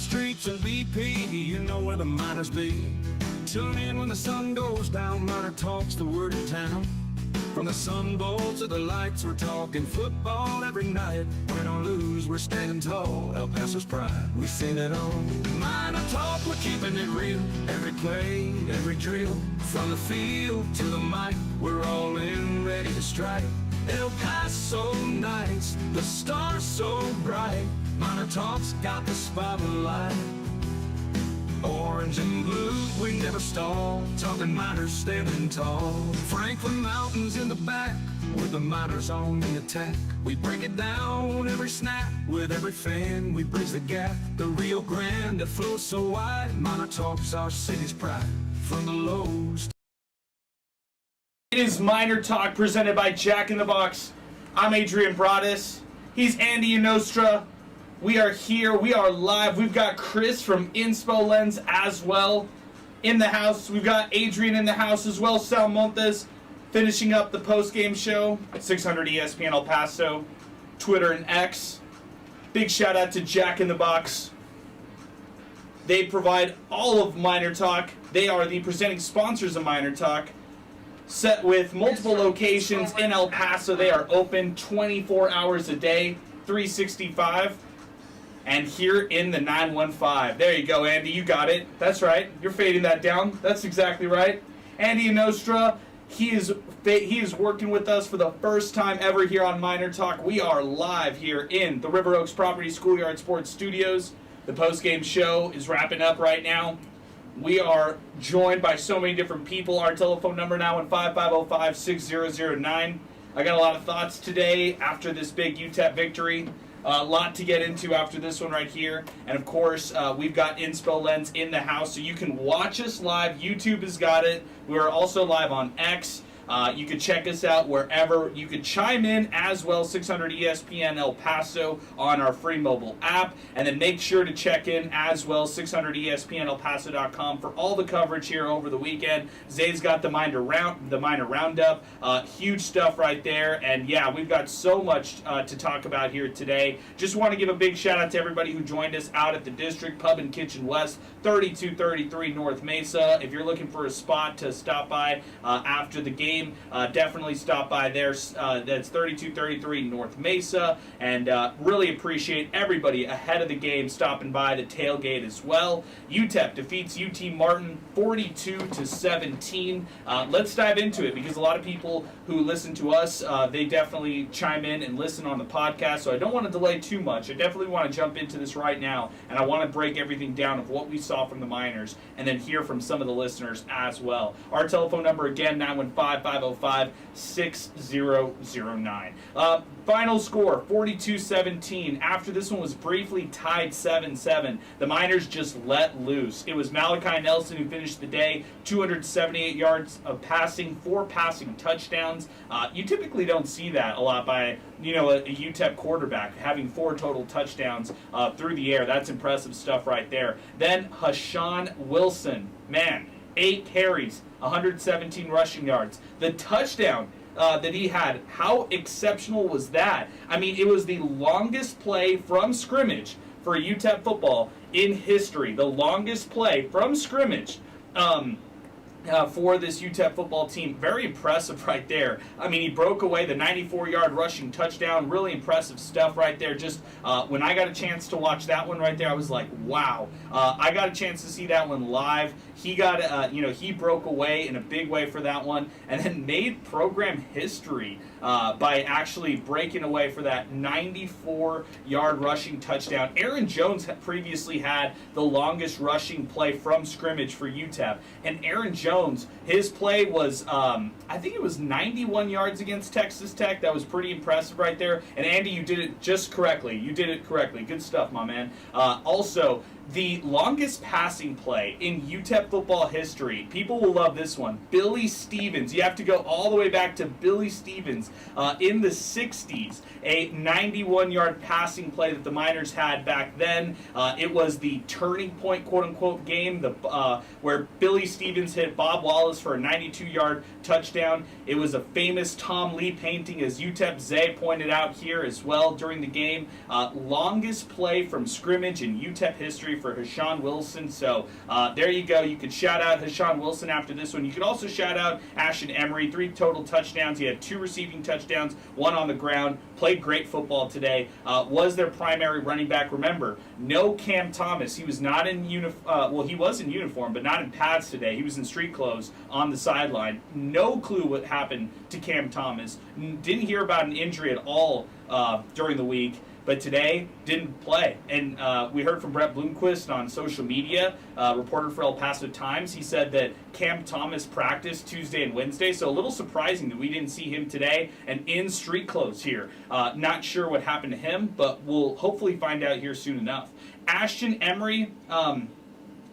streets and BP, you know where the miners be. Tune in when the sun goes down, Miner Talk's the word in town. From the Sun Bowl to the lights, we're talking football every night. Win or lose, we're standing tall. El Paso's pride, we sing it on. Miner Talk, we're keeping it real. Every play, every drill. From the field to the mic, we're all in, ready to strike. El Paso nights, the stars so bright. Miner Talk's got the spotlight. Orange and blue, we never stall. Talking miners standing tall. Franklin Mountains in the back, with the miners on the attack. We break it down every snap. With every fan, we bridge the gap. The Rio Grande that flows so wide. Miner Talk's our city's pride. From the lows. It is Miner Talk presented by Jack in the Box. I'm Adrian Broaddus. He's Andy Nostra. We are here. We are live. We've got Chris from Inspo Lens as well in the house. We've got Adrian in the house as well. Sal Montes finishing up the post-game show at 600 ESPN El Paso, Twitter and X. Big shout out to Jack in the Box. They provide all of Miner Talk. They are the presenting sponsors of Miner Talk. Set with multiple locations in El Paso. They are open 24 hours a day, 365. And here in the 915. There you go, Andy. You got it. That's right. You're fading that down. That's exactly right. Andy Nostra, he is working with us for the first time ever here on Miner Talk. We are live here in the River Oaks Property Schoolyard Sports Studios. The post-game show is wrapping up right now. We are joined by so many different people. Our telephone number now is 5505-6009. I got a lot of thoughts today after this big UTEP victory. A lot to get into after this one right here. And, of course, we've got Inspo Lens in the house, so you can watch us live. YouTube has got it. We are also live on X. You could check us out wherever. You could chime in as well, 600 ESPN El Paso on our free mobile app. And then make sure to check in as well, 600ESPNElPaso.com for all the coverage here over the weekend. Zay's got the Miner Roundup. Huge stuff right there. And, yeah, we've got so much to talk about here today. Just want to give a big shout-out to everybody who joined us out at the District Pub and Kitchen West, 3233 North Mesa. If you're looking for a spot to stop by after the game, definitely stop by there. That's 3233 North Mesa, and really appreciate everybody ahead of the game stopping by the tailgate as well. UTEP defeats UT Martin 42-17. Let's dive into it, because a lot of people who listen to us, they definitely chime in and listen on the podcast, so I don't want to delay too much. I definitely want to jump into this right now, and I want to break everything down of what we saw from the Miners, and then hear from some of the listeners as well. Our telephone number again, 915-505-6009. Final score, 42-17. After this one was briefly tied 7-7, the Miners just let loose. It was Malachi Nelson who finished the day, 278 yards of passing, 4 passing touchdowns. You typically don't see that a lot by, a UTEP quarterback having 4 total touchdowns through the air. That's impressive stuff right there. Then Hashawn Wilson, man, 8 carries, 117 rushing yards. The touchdown that he had, how exceptional was that? I mean, it was the longest play from scrimmage for UTEP football in history. The longest play from scrimmage for this UTEP football team. Very impressive right there. I mean, he broke away the 94-yard rushing touchdown. Really impressive stuff right there. Just when I got a chance to watch that one right there, I was like, wow. I got a chance to see that one live. He got, he broke away in a big way for that one, and then made program history by actually breaking away for that 94-yard rushing touchdown. Aaron Jones had previously had the longest rushing play from scrimmage for UTEP, and Aaron Jones, his play was, I think it was 91 yards against Texas Tech. That was pretty impressive right there. And Andy, you did it just correctly. You did it correctly. Good stuff, my man. Also, the longest passing play in UTEP football history. People will love this one. Billy Stevens. You have to go all the way back to Billy Stevens touchdowns. In the 60s, a 91-yard passing play that the Miners had back then. It was the turning point, quote-unquote, game where Billy Stevens hit Bob Wallace for a 92-yard touchdown. It was a famous Tom Lee painting, as UTEP Zay pointed out here as well during the game. Longest play from scrimmage in UTEP history for Hashawn Wilson. So there you go. You could shout out Hashawn Wilson after this one. You could also shout out Ashton Emery. 3 total touchdowns. He had 2 receiving touchdowns, 1 on the ground. Played great football today. Was their primary running back. Remember, no Cam Thomas. He was not in he was in uniform, but not in pads today. He was in street clothes on the sideline. No clue what happened to Cam Thomas. Didn't hear about an injury at all during the week. But today, didn't play. And we heard from Brett Bloomquist on social media, reporter for El Paso Times. He said that Cam Thomas practiced Tuesday and Wednesday, so a little surprising that we didn't see him today and in street clothes here. Not sure what happened to him, but we'll hopefully find out here soon enough. Ashton Emery,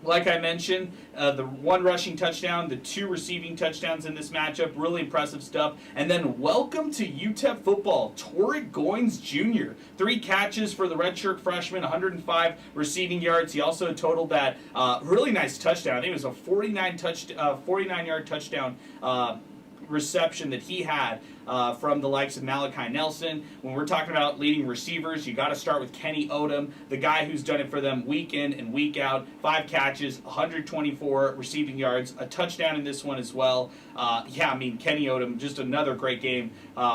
like I mentioned, the 1 rushing touchdown, the 2 receiving touchdowns in this matchup, really impressive stuff. And then welcome to UTEP football, Torrick Goins Jr. 3 catches for the redshirt freshman, 105 receiving yards. He also totaled that really nice touchdown. I think it was a 49-yard touchdown reception that he had from the likes of Malachi Nelson. When we're talking about leading receivers, you got to start with Kenny Odom, the guy who's done it for them week in and week out. 5 catches, 124 receiving yards, a touchdown in this one as well. Kenny Odom, just another great game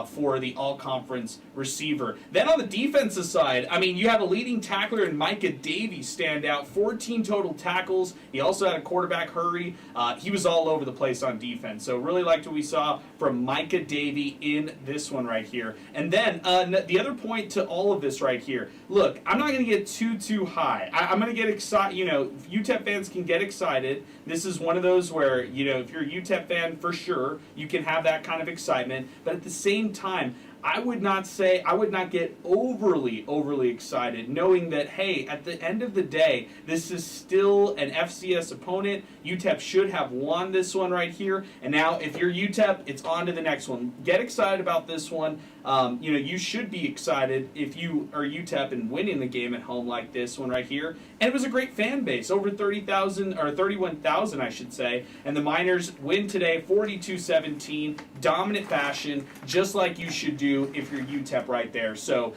for the all-conference receiver. Then on the defensive side, you have a leading tackler in Micah Davies stand out. 14 total tackles. He also had a quarterback hurry. He was all over the place on defense. So really liked what we saw from Micah Davies in this one right here. And then the other point to all of this right here, look, I'm not going to get too high. I'm going to get excited. UTEP fans can get excited. This is one of those where, if you're a UTEP fan, for sure, you can have that kind of excitement. But at the same time, I would not get overly excited, knowing that, hey, at the end of the day, this is still an FCS opponent. UTEP should have won this one right here. And now, if you're UTEP, it's on to the next one. Get excited about this one. You should be excited if you are UTEP and winning the game at home like this one right here. And it was a great fan base, over 31,000, I should say. And the Miners win today, 42-17, dominant fashion, just like you should do if you're UTEP right there. So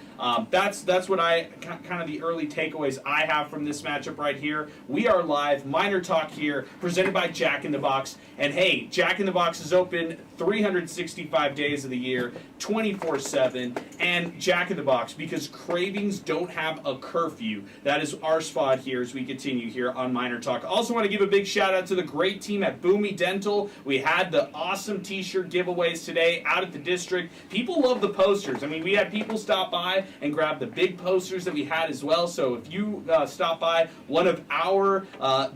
that's what kind of the early takeaways I have from this matchup right here. We are live, MinerTalk here, presented by Jack in the Box. And hey, Jack in the Box is open 365 days of the year, 24/7, and Jack in the Box, because cravings don't have a curfew. That is our spot here as we continue here on MinerTalk. Also want to give a big shout out to the great team at Boomy Dental. We had the awesome t-shirt giveaways today out at the district. People love the posters. We had people stop by and grab the big posters that we had as well. So if you stop by one of our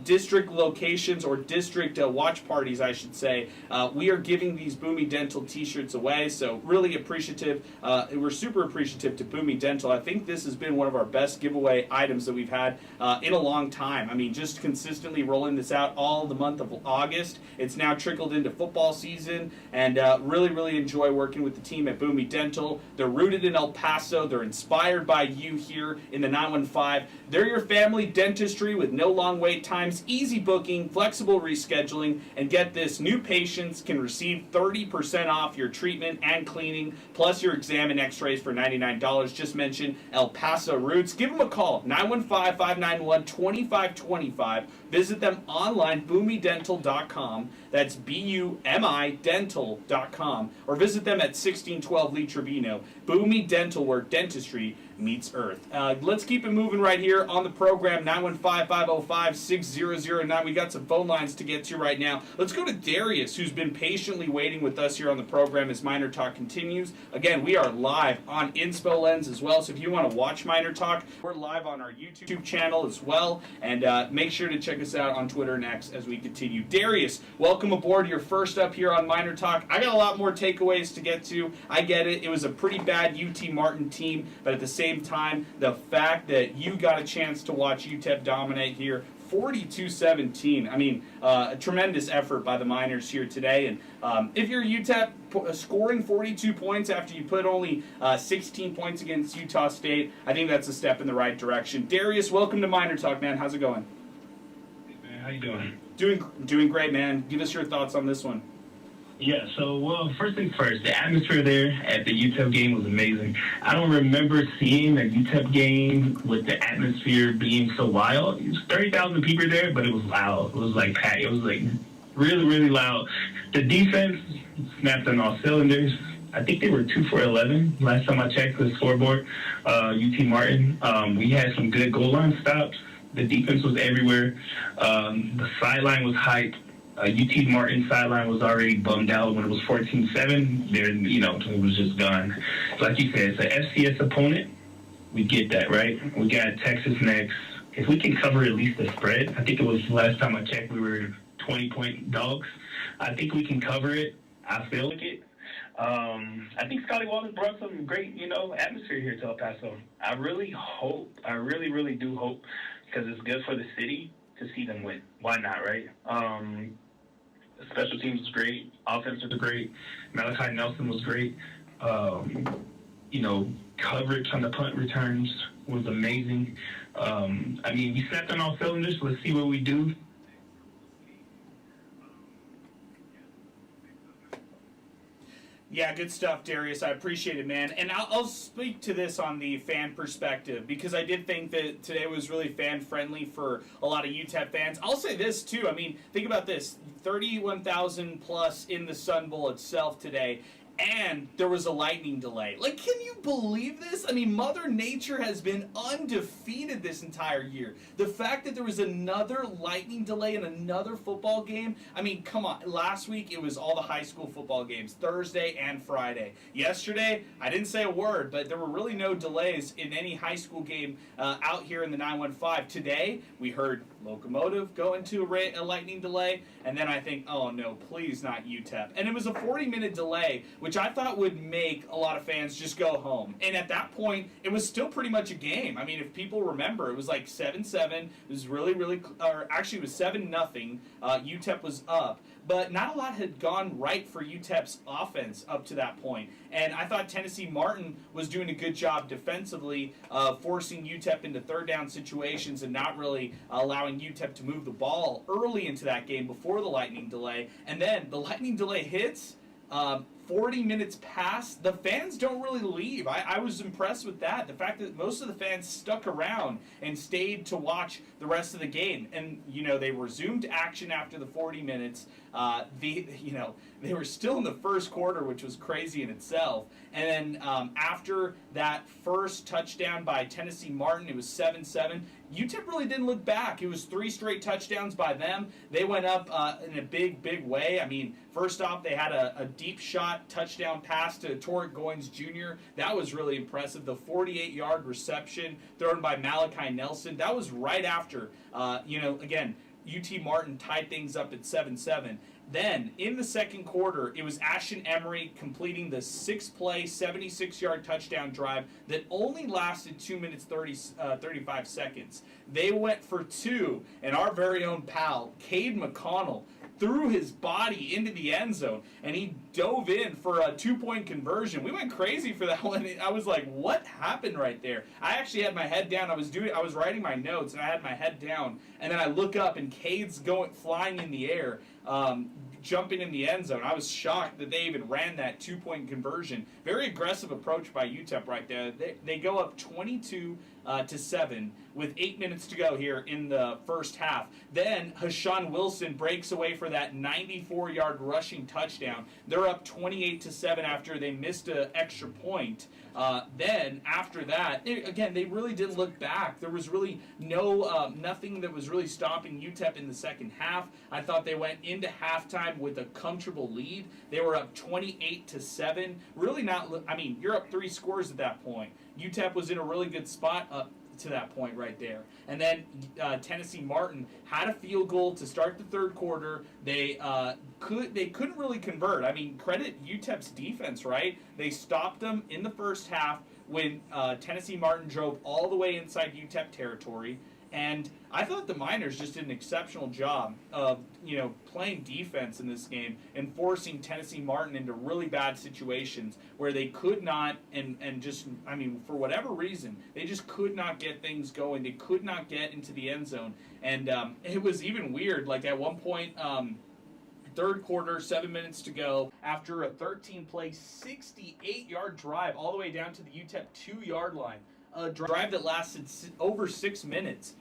district locations, or district watch parties, I should say, we are giving these Boomy Dental t-shirts away. So really appreciative. We're super appreciative to Boomy Dental. I think this has been one of our best giveaway items that we've had in a long time. Just consistently rolling this out all the month of August. It's now trickled into football season, and really enjoy working with the team at Boomy Dental. They're rooted in El Paso. They're inspired by you here in the 915. They're your family dentistry with no long wait times, easy booking, flexible rescheduling, and get this, new patients can receive 30% off your treatment and cleaning, plus your exam and x-rays for $99. Just mention El Paso Roots. Give them a call, 915-591-2525. Visit them online, boomydental.com. That's B-U-M-I dental.com. Or visit them at 1612 Lee Trevino. Boomy Dental, where dentistry meets Earth. Let's keep it moving right here on the program, 915-505-6009. We got some phone lines to get to right now. Let's go to Darius, who's been patiently waiting with us here on the program as MinerTalk continues. Again, we are live on Inspo Lens as well, so if you want to watch MinerTalk, we're live on our YouTube channel as well, and make sure to check us out on Twitter and X as we continue. Darius, welcome aboard. You're first up here on MinerTalk. I got a lot more takeaways to get to. I get it. It was a pretty bad UT Martin team, but at the same same time, the fact that you got a chance to watch UTEP dominate here, 42-17. I mean, a tremendous effort by the Miners here today. And if you're UTEP scoring 42 points after you put only 16 points against Utah State, I think that's a step in the right direction. Darius, welcome to Miner Talk, man. How's it going? Hey, man, how you doing? Doing great, man. Give us your thoughts on this one. Yeah, so, well, first things first, the atmosphere there at the UTEP game was amazing. I don't remember seeing a UTEP game with the atmosphere being so wild. It was 30,000 people there, but it was loud. It was like packed. It was like really, really loud. The defense snapped on all cylinders. I think they were 2 for 11 last time I checked the scoreboard. UT Martin. We had some good goal line stops. The defense was everywhere. The sideline was hyped. UT Martin sideline was already bummed out when it was 14-7. There, it was just gone. Like you said, it's an FCS opponent. We get that, right? We got Texas next. If we can cover at least the spread, I think it was last time I checked, we were 20-point dogs. I think we can cover it. I feel like it. I think Scotty Wallace brought some great, atmosphere here to El Paso. I really really do hope, because it's good for the city to see them win. Why not, right? Special teams was great. Offense was great. Malachi Nelson was great. Coverage on the punt returns was amazing. We snapped on all cylinders. Let's see what we do. Yeah, good stuff, Darius. I appreciate it, man. And I'll speak to this on the fan perspective, because I did think that today was really fan-friendly for a lot of UTEP fans. I'll say this, too. I mean, think about this. 31,000 plus in the Sun Bowl itself today. And there was a lightning delay. Like, can you believe this? I mean, Mother Nature has been undefeated this entire year. The fact that there was another lightning delay in another football game, I mean, come on. Last week, it was all the high school football games, Thursday and Friday. Yesterday, I didn't say a word, but there were really no delays in any high school game out here in the 915. Today, we heard Locomotive go into a lightning delay, and then I think, oh no, please not UTEP. And it was a 40-minute delay, which I thought would make a lot of fans just go home. And at that point, it was still pretty much a game. I mean, if people remember, it was like 7-7. It was actually it was 7-0. UTEP was up. But not a lot had gone right for UTEP's offense up to that point. And I thought Tennessee Martin was doing a good job defensively, forcing UTEP into third down situations and not really allowing UTEP to move the ball early into that game before the lightning delay. And then the lightning delay hits. 40 minutes pass, the fans don't really leave. I was impressed with that. The fact that most of the fans stuck around and stayed to watch the rest of the game. And, they resumed action after the 40 minutes. They were still in the first quarter, which was crazy in itself. And then after that first touchdown by Tennessee Martin, it was 7-7. UTEP really didn't look back. It was 3 straight touchdowns by them. They went up in a big, big way. I mean, first off, they had a deep shot touchdown pass to Torrent Goins Jr. That was really impressive. The 48-yard reception thrown by Malachi Nelson. That was right after, again, UT Martin tied things up at 7-7. Then, in the second quarter, it was Ashton Emery completing the 6-play, 76-yard touchdown drive that only lasted 2 minutes 35 seconds. They went for 2, and our very own pal, Cade McConnell, threw his body into the end zone, and he dove in for a 2-point conversion. We went crazy for that one. I was like, what happened right there? I actually had my head down. I was writing my notes, and I had my head down, and then I look up, and Cade's flying in the air, jumping in the end zone. I was shocked that they even ran that 2-point conversion. Very aggressive approach by UTEP right there. They go up 22-7 with 8 minutes to go here in the first half. Then Hashawn Wilson breaks away for that 94-yard rushing touchdown. They're up 28-7 after they missed an extra point. Then after that, they really didn't look back. There was really nothing that was really stopping UTEP in the second half. I thought they went into halftime with a comfortable lead. They were up 28-7. Really not. You're up 3 scores at that point. UTEP was in a really good spot up to that point right there. And then Tennessee Martin had a field goal to start the third quarter. They couldn't really convert. Credit UTEP's defense, right? They stopped them in the first half, when Tennessee Martin drove all the way inside UTEP territory. And I thought the Miners just did an exceptional job of, playing defense in this game and forcing Tennessee Martin into really bad situations where they could not, for whatever reason, they just could not get things going. They could not get into the end zone. And it was even weird. Like at one point, third quarter, 7 minutes to go, after a 13-play, 68-yard drive all the way down to the UTEP 2-yard line, a drive that lasted over 6 minutes,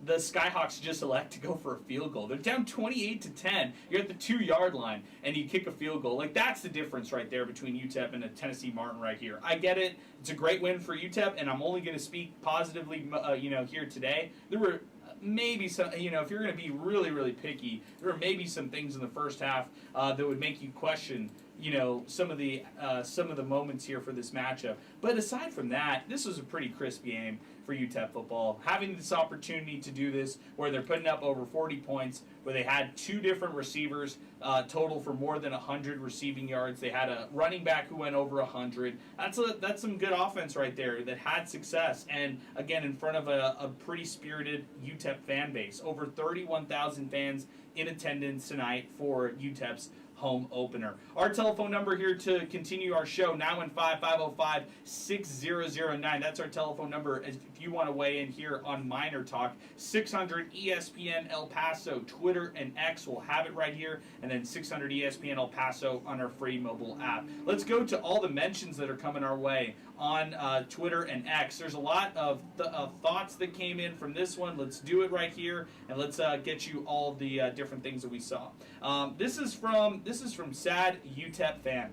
the Skyhawks just elect to go for a field goal. They're down 28-10. You're at the 2-yard line, and you kick a field goal. Like, that's the difference right there between UTEP and a Tennessee Martin right here. I get it. It's a great win for UTEP, and I'm only going to speak positively, here today. There were maybe some, if you're going to be really, really picky, there were maybe some things in the first half that would make you question, some of the moments here for this matchup. But aside from that, this was a pretty crisp game for UTEP football. Having this opportunity to do this, where they're putting up over 40 points, where they had two different receivers total for more than 100 receiving yards. They had a running back who went over 100. That's some good offense right there that had success. And again, in front of a pretty spirited UTEP fan base. Over 31,000 fans in attendance tonight for UTEP's home opener. Our telephone number here to continue our show, 915-505-6009. That's our telephone number if you want to weigh in here on Miner Talk. 600 ESPN El Paso, Twitter and X will have it right here, and then 600 ESPN El Paso on our free mobile app. Let's go to all the mentions that are coming our way on Twitter and X. There's a lot of thoughts that came in from this one. Let's do it right here, and let's get you all the different things that we saw. This is from Sad UTEP fan.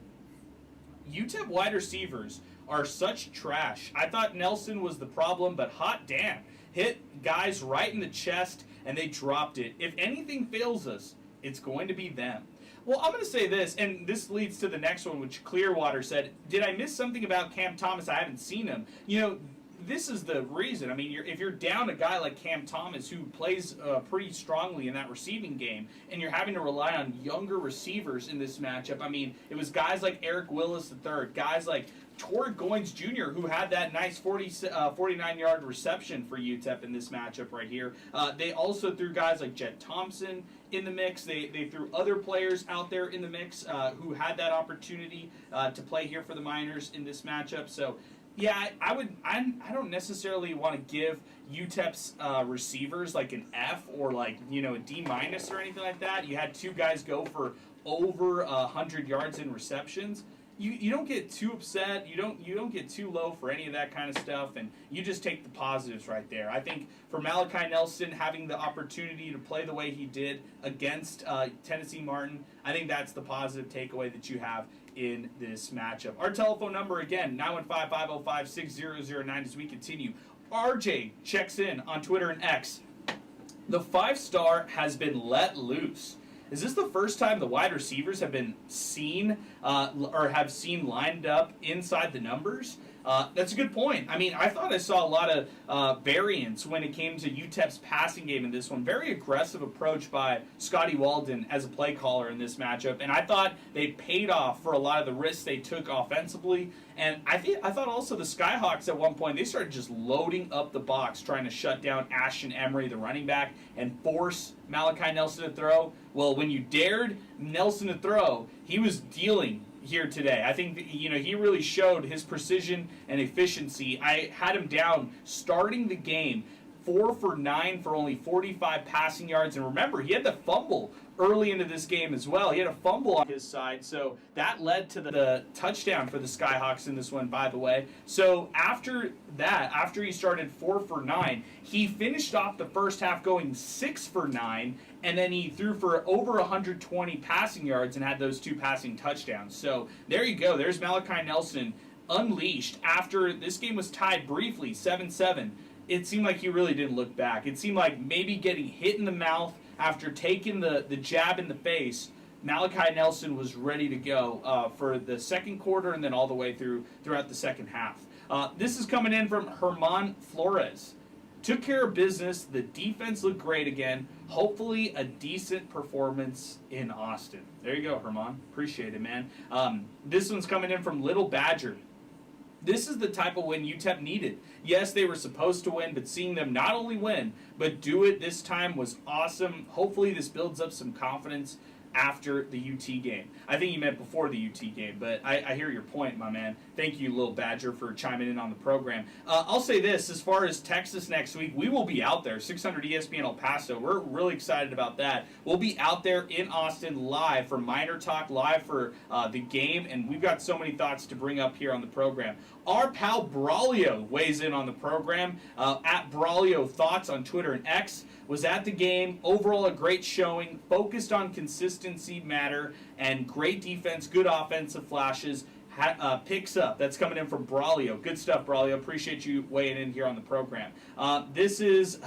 UTEP wide receivers are such trash. I thought Nelson was the problem, but hot damn. Hit guys right in the chest, and they dropped it. If anything fails us, it's going to be them. Well, I'm going to say this, and this leads to the next one, which Clearwater said, did I miss something about Cam Thomas? I haven't seen him. This is the reason. I mean, if you're down a guy like Cam Thomas who plays pretty strongly in that receiving game, and you're having to rely on younger receivers in this matchup, I mean, it was guys like Eric Willis III, guys like Torrey Goins Jr., who had that nice 49-yard reception for UTEP in this matchup right here. They also threw guys like Jet Thompson in the mix. They threw other players out there in the mix who had that opportunity to play here for the Miners in this matchup. So, yeah, I don't necessarily want to give UTEP's receivers like an F or like, a D- or anything like that. You had two guys go for over 100 yards in receptions. You don't get too upset. You don't get too low for any of that kind of stuff, and you just take the positives right there. I think for Malachi Nelson having the opportunity to play the way he did against Tennessee Martin, I think that's the positive takeaway that you have in this matchup. Our telephone number again, 915-505-6009 as we continue. RJ checks in on Twitter and X. The 5-star has been let loose. Is this the first time the wide receivers have been seen lined up inside the numbers? That's a good point. I mean, I thought I saw a lot of variance when it came to UTEP's passing game in this one. Very aggressive approach by Scotty Walden as a play caller in this matchup, and I thought they paid off for a lot of the risks they took offensively. And I thought also the Skyhawks at one point, they started just loading up the box, trying to shut down Ashton Emery, the running back, and force Malachi Nelson to throw. Well, when you dared Nelson to throw, he was dealing here today. I think he really showed his precision and efficiency. I had him down starting the game 4 for 9 for only 45 passing yards, and remember, he had the fumble early into this game as well. He had a fumble on his side, so that led to the touchdown for the Skyhawks in this one, by the way. So after that, after he started 4 for 9, he finished off the first half going 6 for 9, and then he threw for over 120 passing yards and had those 2 passing touchdowns. So there you go. There's Malachi Nelson unleashed after this game was tied briefly, 7-7. It seemed like he really didn't look back. It seemed like maybe getting hit in the mouth after taking the jab in the face, Malachi Nelson was ready to go for the second quarter and then all the way throughout the second half. This is coming in from Herman Flores. Took care of business. The defense looked great again. Hopefully a decent performance in Austin. There you go, Herman. Appreciate it, man. This one's coming in from Little Badger. This is the type of win UTEP needed. Yes, they were supposed to win, but seeing them not only win, but do it this time was awesome. Hopefully this builds up some confidence after the UT game. I think you meant before the UT game, but I hear your point, my man. Thank you, Lil Badger, for chiming in on the program. I'll say this, as far as Texas next week, we will be out there, 600 ESPN El Paso. We're really excited about that. We'll be out there in Austin live for MinerTalk, live for the game, and we've got so many thoughts to bring up here on the program. Our pal Braulio weighs in on the program. At Braulio Thoughts on Twitter and X, was at the game. Overall, a great showing, focused on consistency matter, and great defense, good offensive flashes. Picks up. That's coming in from Braulio. Good stuff, Braulio. Appreciate you weighing in here on the program. This is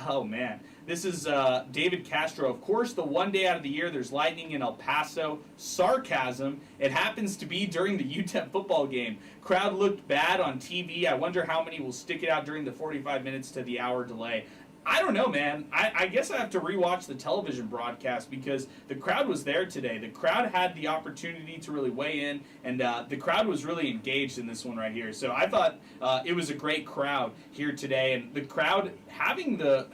David Castro. Of course, the one day out of the year there's lightning in El Paso. Sarcasm. It happens to be during the UTEP football game. Crowd looked bad on TV. I wonder how many will stick it out during the 45 minutes to the hour delay. I don't know, man. I guess I have to rewatch the television broadcast because the crowd was there today. The crowd had the opportunity to really weigh in, and the crowd was really engaged in this one right here. So I thought it was a great crowd here today, and the crowd having to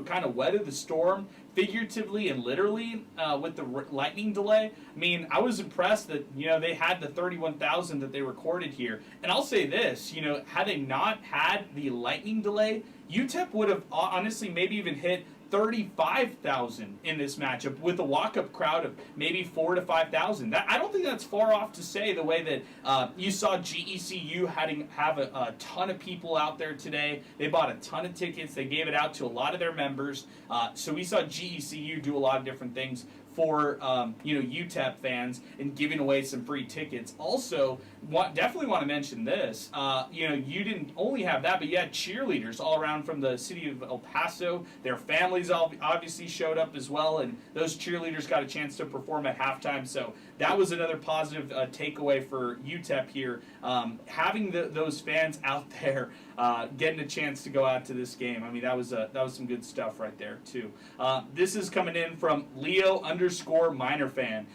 kind of weather the storm figuratively and literally with the lightning delay. I mean, I was impressed that, they had the 31,000 that they recorded here. And I'll say this, had they not had the lightning delay, UTEP would have honestly maybe even hit 35,000 in this matchup with a walk-up crowd of maybe 4,000 to 5,000. I don't think that's far off to say the way that you saw GECU have a ton of people out there today. They bought a ton of tickets. They gave it out to a lot of their members. So we saw GECU do a lot of different things for UTEP fans and giving away some free tickets. Also, definitely want to mention this. You didn't only have that, but you had cheerleaders all around from the city of El Paso. Their families obviously showed up as well, and those cheerleaders got a chance to perform at halftime. So that was another positive takeaway for UTEP here. Having those fans out there getting a chance to go out to this game. I mean, that was some good stuff right there too. This is coming in from Leo_Miner fan.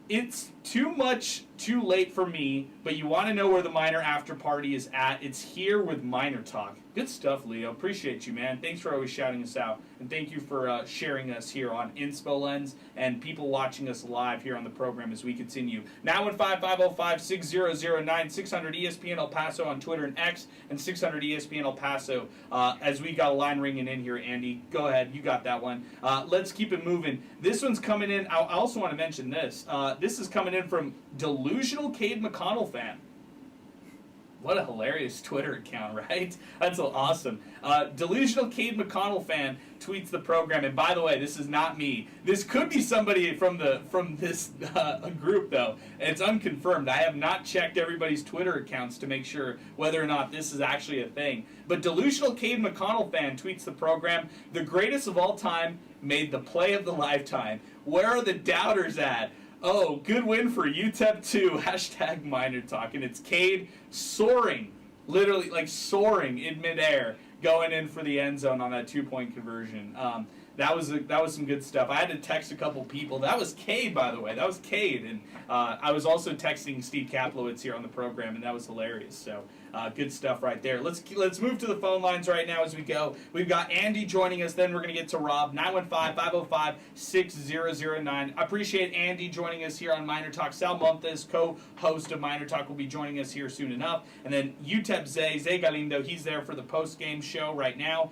It's too much, too late for me, but you want to know where the Miner after party is at. It's here with MinerTalk. Good stuff, Leo. Appreciate you, man. Thanks for always shouting us out. And thank you for sharing us here on Inspo Lens and people watching us live here on the program as we continue. 915-505-6009, 600 ESPN El Paso on Twitter and X, and 600 ESPN El Paso. As we got a line ringing in here, Andy. Go ahead. You got that one. Let's keep it moving. This one's coming in. I also want to mention this. This is coming in from Delusional Cade McConnell fan. What a hilarious Twitter account, right? That's so awesome. Delusional Cade McConnell fan tweets the program, and by the way, this is not me. This could be somebody from this group, though. It's unconfirmed. I have not checked everybody's Twitter accounts to make sure whether or not this is actually a thing. But Delusional Cade McConnell fan tweets the program, the greatest of all time made the play of the lifetime. Where are the doubters at? Oh, good win for UTEP 2, hashtag MinerTalk. And it's Cade soaring, literally like soaring in midair, going in for the end zone on that 2-point conversion. That was some good stuff. I had to text a couple people. That was Cade, by the way. That was Cade. And I was also texting Steve Kaplowitz here on the program, and that was hilarious. So good stuff right there. Let's move to the phone lines right now as we go. We've got Andy joining us. Then we're going to get to Rob, 915-505-6009. I appreciate Andy joining us here on MinerTalk. Sal Montes, co-host of MinerTalk, will be joining us here soon enough. And then UTEP Zay Calindo, he's there for the post-game show right now.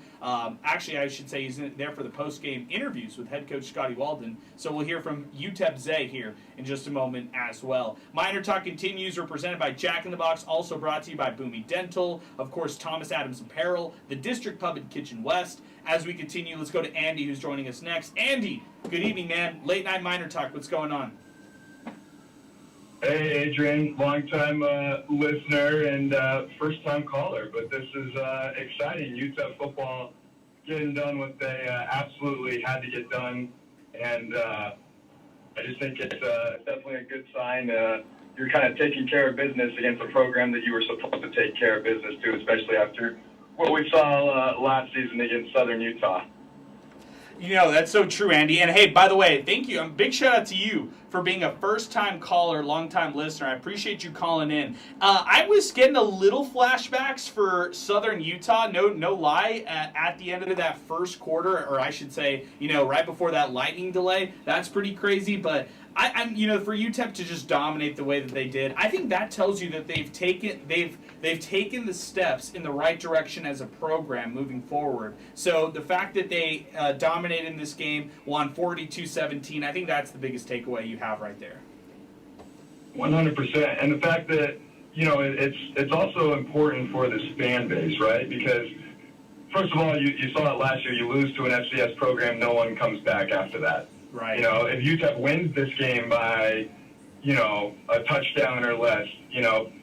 Actually, I should say he's there for the post-game interviews with head coach Scotty Walden. So we'll hear from UTEP Zay here in just a moment as well. MinerTalk continues. We're presented by Jack in the Box, also brought to you by Boomy Dental, of course, Thomas Adams Apparel, the District Pub and Kitchen West. As we continue, let's go to Andy, who's joining us next. Andy, good evening, man. Late night MinerTalk. What's going on? Hey, Adrian, long-time listener and first-time caller, but this is exciting. UTEP football getting done what they absolutely had to get done, and I just think it's definitely a good sign. You're kind of taking care of business against a program that you were supposed to take care of business to, especially after what we saw last season against Southern Utah. That's so true, Andy. And hey, by the way, thank you. Big shout out to you for being a first-time caller, long-time listener. I appreciate you calling in. I was getting a little flashbacks for Southern Utah, no lie, at the end of that first quarter, or I should say, right before that lightning delay. That's pretty crazy, but I'm for UTEP to just dominate the way that they did, I think that tells you that they've taken the steps in the right direction as a program moving forward. So the fact that they dominated in this game, won 42-17, I think that's the biggest takeaway you have right there. 100%, and the fact that it's also important for this fan base, right? Because first of all, you saw it last year. You lose to an FCS program, no one comes back after that. Right. If UTEP wins this game by, a touchdown or less,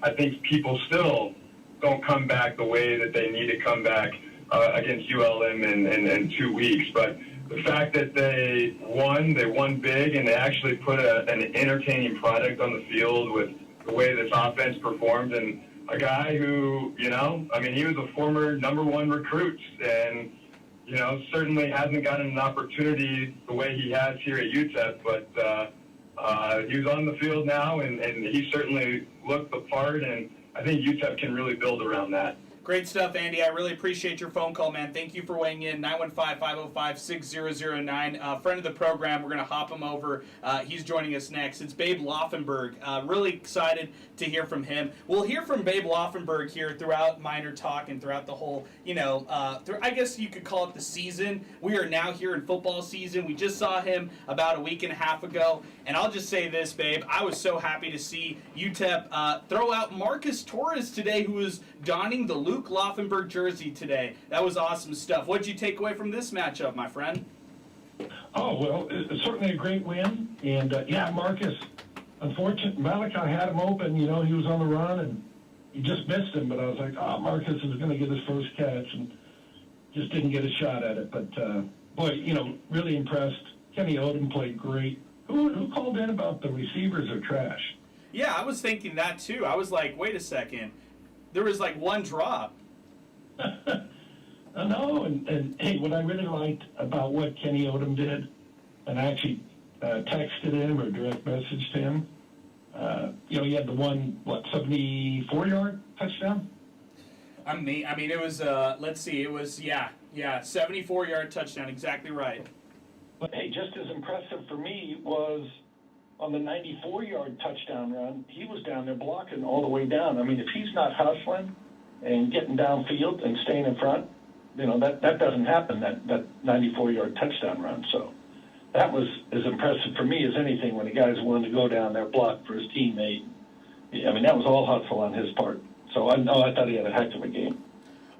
I think people still don't come back the way that they need to come back against ULM in 2 weeks. But the fact that they won big, and they actually put an entertaining product on the field with the way this offense performed, and a guy who, he was a former #1 recruit, and certainly hasn't gotten an opportunity the way he has here at UTEP, but he's on the field now, and he certainly looked the part, and I think UTEP can really build around that. Great stuff, Andy. I really appreciate your phone call, man. Thank you for weighing in. 915-505-6009. Friend of the program. We're going to hop him over. He's joining us next. It's Babe Laufenberg. Really excited to hear from him. We'll hear from Babe Laufenberg here throughout MinerTalk and throughout the whole, I guess you could call it the season. We are now here in football season. We just saw him about a week and a half ago. And I'll just say this, Babe. I was so happy to see UTEP throw out Marcus Torres today, who was donning the Luke Laufenberg jersey today. That was awesome stuff. What did you take away from this matchup, my friend? Oh, well, it's certainly a great win. And, Marcus, unfortunately, Malachi had him open. He was on the run, and he just missed him. But I was like, Marcus is going to get his first catch, and just didn't get a shot at it. But, really impressed. Kenny Odom played great. Who called in about the receivers are trash? Yeah, I was thinking that, too. I was like, wait a second. There was like one drop. I know, and hey, what I really liked about what Kenny Odom did, and I actually texted him or direct messaged him, he had the one, 74-yard touchdown? I mean, it was, let's see, it was, 74-yard touchdown, exactly right. But hey, just as impressive for me was on the 94-yard touchdown run, he was down there blocking all the way down. I mean, if he's not hustling and getting downfield and staying in front, that doesn't happen, that 94-yard touchdown run. So that was as impressive for me as anything when the guy's willing to go down there, block for his teammate. I mean, that was all hustle on his part. So I thought he had a heck of a game.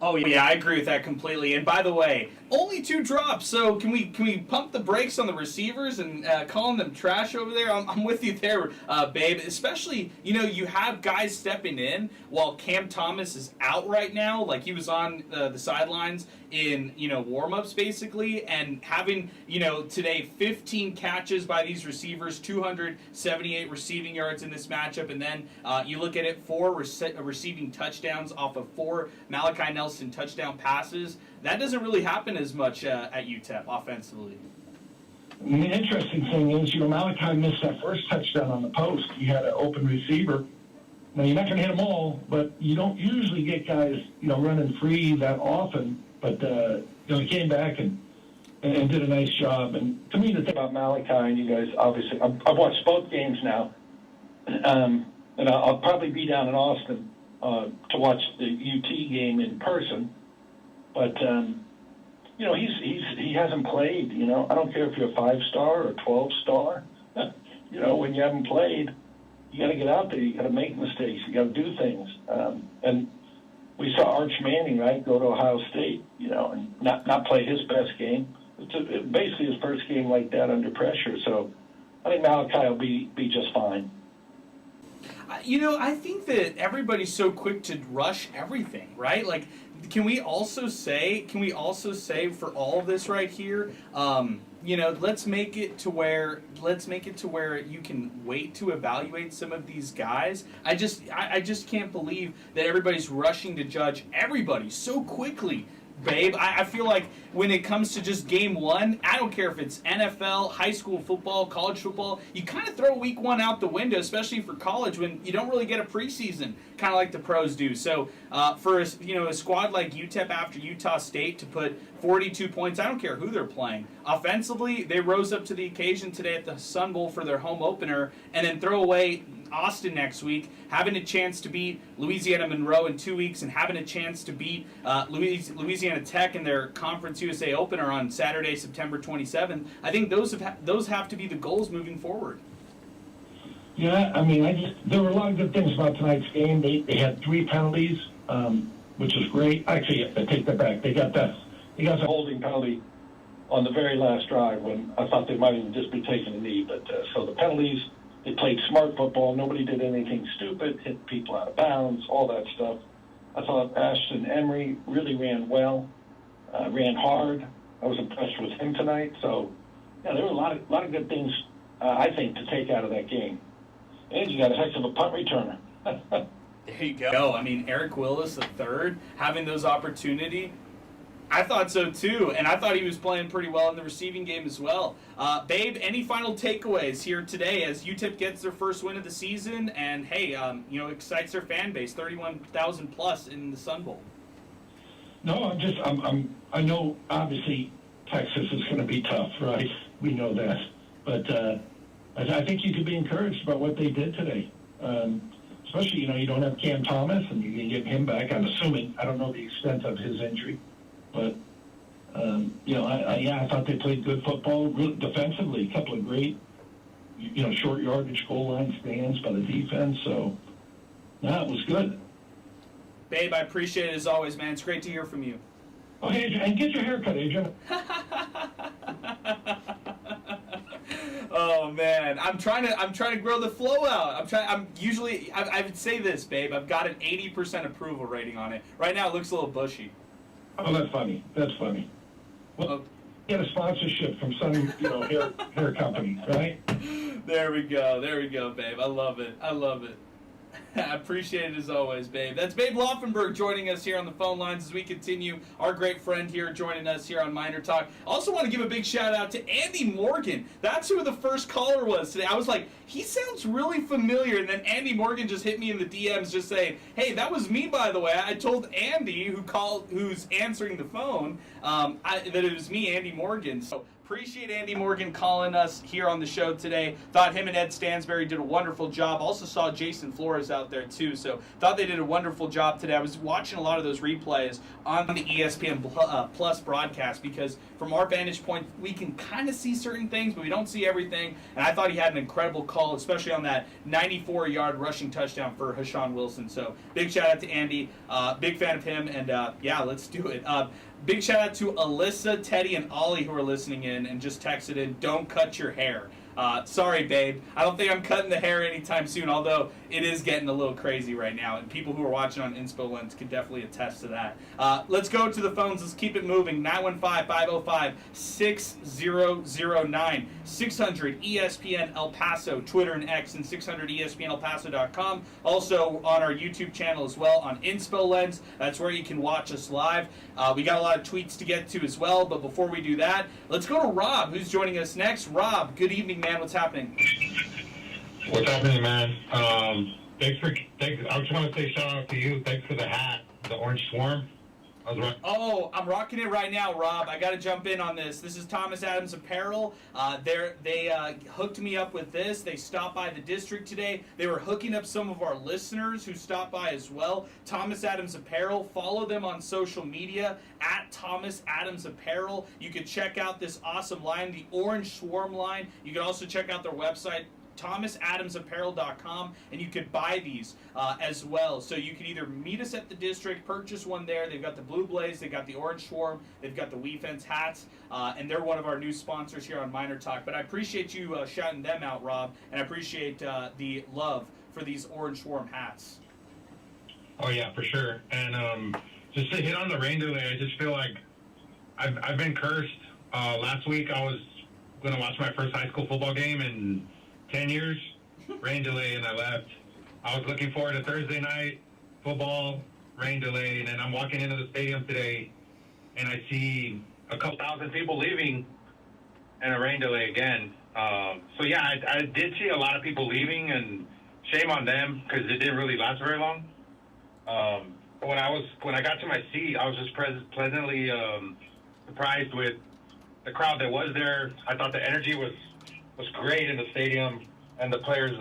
Oh, yeah, I agree with that completely. And by the way, only 2 drops, so can we pump the brakes on the receivers and calling them trash over there? I'm with you there, Babe. Especially, you have guys stepping in while Cam Thomas is out right now. Like, he was on the sidelines in, warm-ups, basically, and having, today 15 catches by these receivers, 278 receiving yards in this matchup, and then you look at it, 4 receiving touchdowns off of 4 Malachi Nelson touchdown passes. That doesn't really happen as much at UTEP offensively. And the interesting thing is, Malachi missed that first touchdown on the post. He had an open receiver. Now, you're not going to hit them all, but you don't usually get guys, running free that often. But, he came back and did a nice job. And to me, the thing about Malachi, and you guys, obviously, I've watched both games now, and I'll probably be down in Austin to watch the UT game in person, but he hasn't played. I don't care if you're a 5-star or a 12-star. When you haven't played, you got to get out there. You got to make mistakes. You got to do things. And we saw Arch Manning, right, go to Ohio State, and not play his best game. It's basically his first game like that under pressure. So I think Malachi will be just fine. I think that everybody's so quick to rush everything, right? Like, can we also say for all of this right here, let's make it to where you can wait to evaluate some of these guys. I just can't believe that everybody's rushing to judge everybody so quickly Babe, I feel like when it comes to just game one, I don't care if it's NFL, high school football, college football, you kind of throw week one out the window, especially for college when you don't really get a preseason, kind of like the pros do. So for a squad like UTEP after Utah State to put 42 points, I don't care who they're playing. Offensively, they rose up to the occasion today at the Sun Bowl for their home opener, and then throw away Austin next week, having a chance to beat Louisiana Monroe in 2 weeks, and having a chance to beat Louisiana Tech in their Conference USA opener on Saturday, September 27th. I think those have to be the goals moving forward. Yeah, I mean, there were a lot of good things about tonight's game. They had 3 penalties, which is great. Actually, I take that back. They got the holding penalty on the very last drive when I thought they might even just be taking a knee. But so the penalties, they played smart football. Nobody did anything stupid, hit people out of bounds, all that stuff. I thought Ashton Emery really ran well, ran hard. I was impressed with him tonight. So, yeah, there were a lot of good things, I think, to take out of that game. And you got a heck of a punt returner. There you go. I mean, Eric Willis, the third, having those opportunity. I thought so too, and I thought he was playing pretty well in the receiving game as well. Babe, any final takeaways here today as UTEP gets their first win of the season and, hey, excites their fan base, 31,000 plus in the Sun Bowl? No, I know obviously Texas is going to be tough, right? We know that, but I think you could be encouraged about what they did today. Especially, you don't have Cam Thomas, and you can get him back. I'm assuming, I don't know the extent of his injury. But, I thought they played good football defensively. A couple of great, short yardage goal line stands by the defense. So, it was good. Babe, I appreciate it as always, man. It's great to hear from you. Oh, hey, Adrian, and get your hair cut, Adrian. Oh man, I'm trying to grow the flow out. I would say this, babe. I've got an 80% approval rating on it. Right now, it looks a little bushy. Oh, that's funny. Well, get a sponsorship from some, hair company, right? There we go, babe. I love it. I appreciate it as always, babe. That's Babe Laufenberg joining us here on the phone lines as we continue. Our great friend here joining us here on MinerTalk. Also want to give a big shout out to Andy Morgan. That's who the first caller was today. I was like, he sounds really familiar. And then Andy Morgan just hit me in the DMs just saying, hey, that was me, by the way. I told Andy, who's answering the phone, that it was me, Andy Morgan. So appreciate Andy Morgan calling us here on the show today. Thought him and Ed Stansberry did a wonderful job. Also saw Jason Flores out there too, so thought they did a wonderful job today. I was watching a lot of those replays on the ESPN Plus broadcast because from our vantage point, we can kind of see certain things, but we don't see everything. And I thought he had an incredible call, especially on that 94-yard rushing touchdown for Hashawn Wilson. So big shout out to Andy. Big fan of him, and let's do it. Big shout out to Alyssa, Teddy, and Ollie who are listening in and just texted in, don't cut your hair. Sorry, babe. I don't think I'm cutting the hair anytime soon, although it is getting a little crazy right now, and people who are watching on Inspo Lens can definitely attest to that. Let's go to the phones. Let's keep it moving. 915-505-6009. 600 ESPN El Paso, Twitter and X, and 600ESPNElPaso.com. Also on our YouTube channel as well on Inspo Lens. That's where you can watch us live. We got a lot of tweets to get to as well, but before we do that, let's go to Rob, who's joining us next. Rob, good evening, man. What's happening? What's happening, man? Thanks. I just want to say shout out to you. Thanks for the hat, the orange swarm. Oh, I'm rocking it right now, Rob. I got to jump in on this. This is Thomas Adams Apparel. They hooked me up with this. They stopped by the district today. They were hooking up some of our listeners who stopped by as well. Thomas Adams Apparel. Follow them on social media at Thomas Adams Apparel. You can check out this awesome line, the Orange Swarm line. You can also check out their website, thomasadamsapparel.com, and you could buy these as well. So you can either meet us at the district, purchase one there. They've got the Blue Blaze, they've got the Orange Swarm, they've got the We Fence hats, and they're one of our new sponsors here on MinerTalk. But I appreciate you shouting them out, Rob, and I appreciate the love for these Orange Swarm hats. Oh yeah, for sure. And just to hit on the rain delay, I just feel like I've been cursed. Last week I was going to watch my first high school football game in 10 years, rain delay, and I left. I was looking forward to Thursday night football, rain delay, and then I'm walking into the stadium today, and I see a couple thousand people leaving and a rain delay again. So yeah, I did see a lot of people leaving, and shame on them because it didn't really last very long. But when I got to my seat, I was just pleasantly surprised with the crowd that was there. I thought the energy was great in the stadium, and the players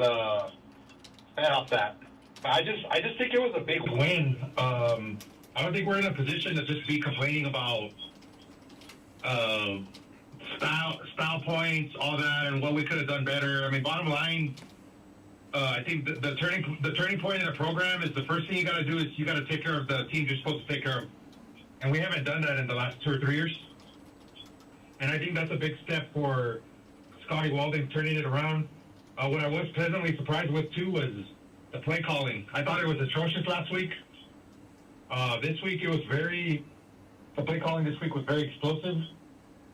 fed off that. But I just think it was a big win. I don't think we're in a position to just be complaining about style points, all that, and what we could have done better. I mean, bottom line, I think the turning point in the program is the first thing you got to do is you got to take care of the teams you're supposed to take care of, and we haven't done that in the last 2 or 3 years. And I think that's a big step for Scotty Walden turning it around. What I was pleasantly surprised with too was the play calling. I thought it was atrocious last week. This week the play calling this week was very explosive.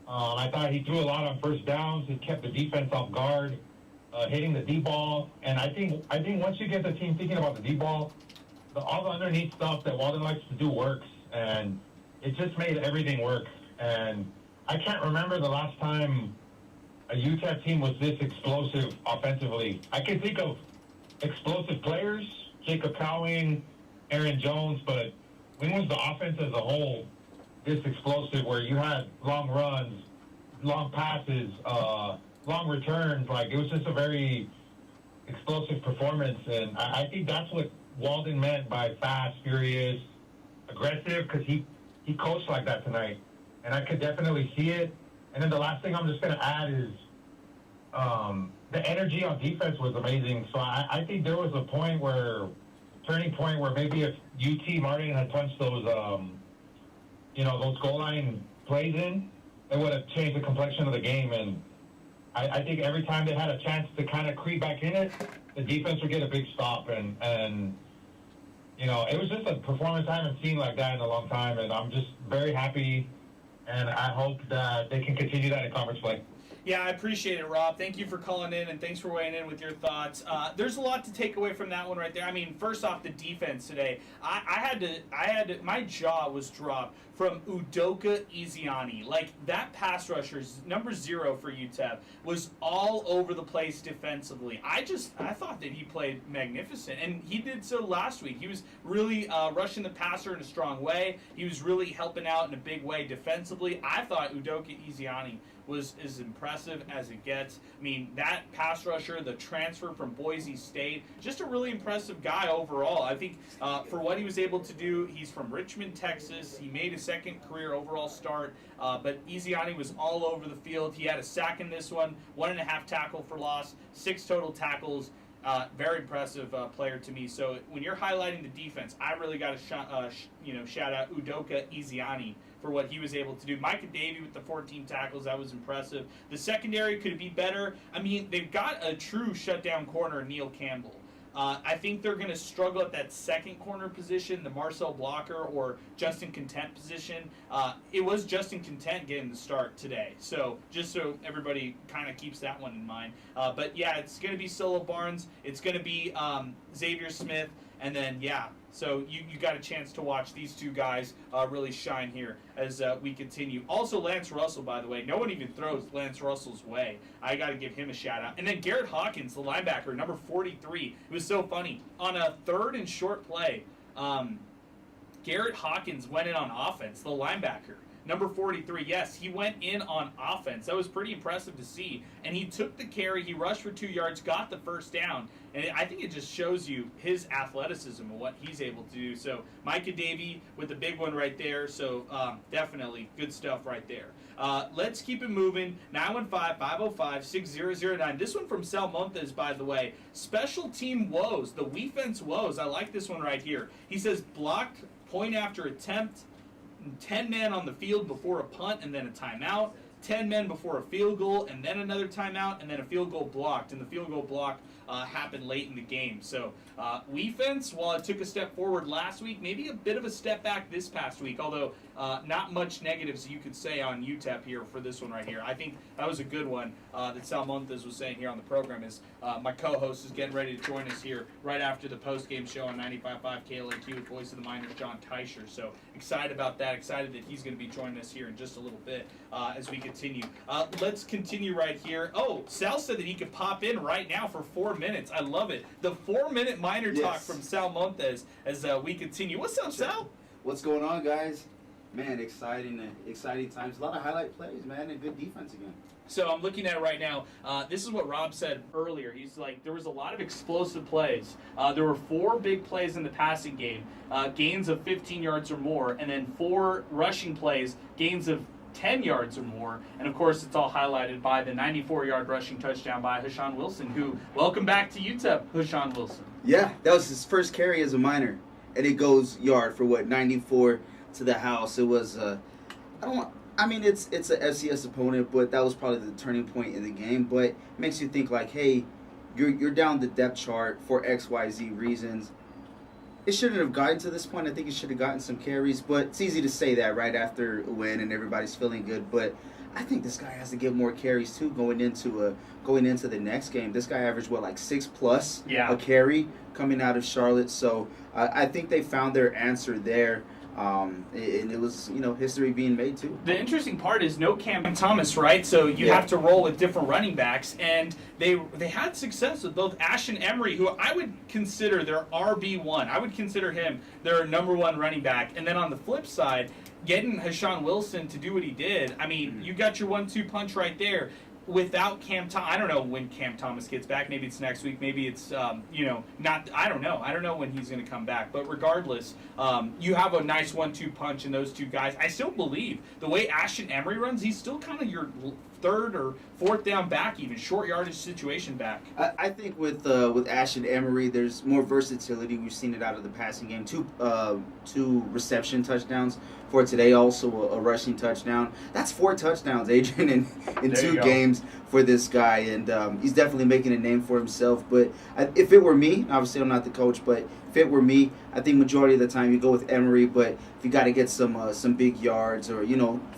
I thought he threw a lot on first downs. He kept the defense off guard, hitting the D ball. And I think once you get the team thinking about the D ball, all the underneath stuff that Walden likes to do works, and it just made everything work. And I can't remember the last time a UTEP team was this explosive offensively. I can think of explosive players, Jacob Cowing, Aaron Jones, but when was the offense as a whole this explosive where you had long runs, long passes, long returns? Like, it was just a very explosive performance, and I think that's what Walden meant by fast, furious, aggressive, because he coached like that tonight, and I could definitely see it. And then the last thing I'm just going to add is the energy on defense was amazing. So I think there was a turning point where maybe if UT Martin had punched those, those goal line plays in, it would have changed the complexion of the game. And I think every time they had a chance to kind of creep back in it, the defense would get a big stop. And it was just a performance I haven't seen like that in a long time. And I'm just very happy, and I hope that they can continue that in conference play. Yeah, I appreciate it, Rob. Thank you for calling in, and thanks for weighing in with your thoughts. There's a lot to take away from that one right there. I mean, first off, the defense today. I had to. My jaw was dropped from Udoka Ezeani. Like, that pass rusher's number 0 for UTEP was all over the place defensively. I thought that he played magnificent, and he did so last week. He was really rushing the passer in a strong way. He was really helping out in a big way defensively. I thought Udoka Ezeani was as impressive as it gets. I mean, that pass rusher, the transfer from Boise State, just a really impressive guy overall. I think for what he was able to do, he's from Richmond, Texas. He made a second career overall start, but Ezeani was all over the field. He had a sack in this one, 1.5 tackle for loss, 6 total tackles. Very impressive player to me. So when you're highlighting the defense, I really got to shout out Udoka Ezeani for what he was able to do. Micah Davey with the 14 tackles, that was impressive. The secondary could be better. I mean, they've got a true shutdown corner, Neil Campbell. I think they're going to struggle at that second corner position, the Marcel Blocker or Justin Content position. It was Justin Content getting the start today, so just so everybody kind of keeps that one in mind. But yeah, it's going to be Solo Barnes. It's going to be Xavier Smith. And then, so you got a chance to watch these two guys really shine here as we continue. Also, Lance Russell, by the way. No one even throws Lance Russell's way. I got to give him a shout-out. And then Garrett Hawkins, the linebacker, number 43. It was so funny. On a 3rd and short play, Garrett Hawkins went in on offense, the linebacker. Number 43, yes, he went in on offense. That was pretty impressive to see. And he took the carry, he rushed for 2 yards, got the first down. And I think it just shows you his athleticism and what he's able to do. So Micah Davey with the big one right there. So definitely good stuff right there. Let's keep it moving. 915-505-6009. This one from Sal Montes, by the way. Special team woes, the defense woes. I like this one right here. He says blocked point after attempt, 10 men on the field before a punt and then a timeout, 10 men before a field goal and then another timeout, and then a field goal blocked. And the field goal block happened late in the game. So defense, while it took a step forward last week, maybe a bit of a step back this past week, although not much negatives you could say on UTEP here for this one right here. I think that was a good one that Sal Montes was saying here on the program. Is my co-host is getting ready to join us here right after the post-game show on 95.5 KLAQ with Voice of the Miners, John Teicher. So excited about that. Excited that he's going to be joining us here in just a little bit as we continue. Let's continue right here. Oh, Sal said that he could pop in right now for 4 minutes. I love it. The 4-minute Miner Talk from Sal Montes as we continue. What's up, Sal? What's going on, guys? Man, exciting times. A lot of highlight plays, man, and good defense again. So I'm looking at it right now. This is what Rob said earlier. He's like, there was a lot of explosive plays. There were 4 big plays in the passing game, gains of 15 yards or more, and then 4 rushing plays, gains of 10 yards or more. And, of course, it's all highlighted by the 94-yard rushing touchdown by Hashawn Wilson, who, welcome back to UTEP, Hashawn Wilson. Yeah, that was his first carry as a Miner, and it goes yard for, 94 to the house. It was, it's an FCS opponent, but that was probably the turning point in the game. But it makes you think like, hey, you're down the depth chart for XYZ reasons. It shouldn't have gotten to this point. I think it should have gotten some carries, but it's easy to say that right after a win and everybody's feeling good. But I think this guy has to get more carries too going into the next game. This guy averaged 6+ a carry coming out of Charlotte. So I think they found their answer there. And it was, history being made too. The interesting part is no Cam Thomas, right? So you have to roll with different running backs, and they had success with both Ashton Emery, who I would consider their RB1. I would consider him their number 1 running back. And then on the flip side, getting Hashawn Wilson to do what he did, I mean, you got your 1-2 punch right there. Without Cam Thomas, I don't know when Cam Thomas gets back. Maybe it's next week. Maybe it's, not. I don't know. I don't know when he's going to come back. But regardless, you have a nice 1-2 punch in those 2 guys. I still believe the way Ashton Emery runs, he's still kind of your 3rd or 4th down back, even short yardage situation back. I think with Ashton Emery, there's more versatility. We've seen it out of the passing game. 2 reception touchdowns for today, also a rushing touchdown. That's 4 touchdowns, Adrian, in 2 games for this guy, and he's definitely making a name for himself. But if it were me, obviously I'm not the coach, but if it were me, I think majority of the time you go with Emery. But if you got to get some big yards or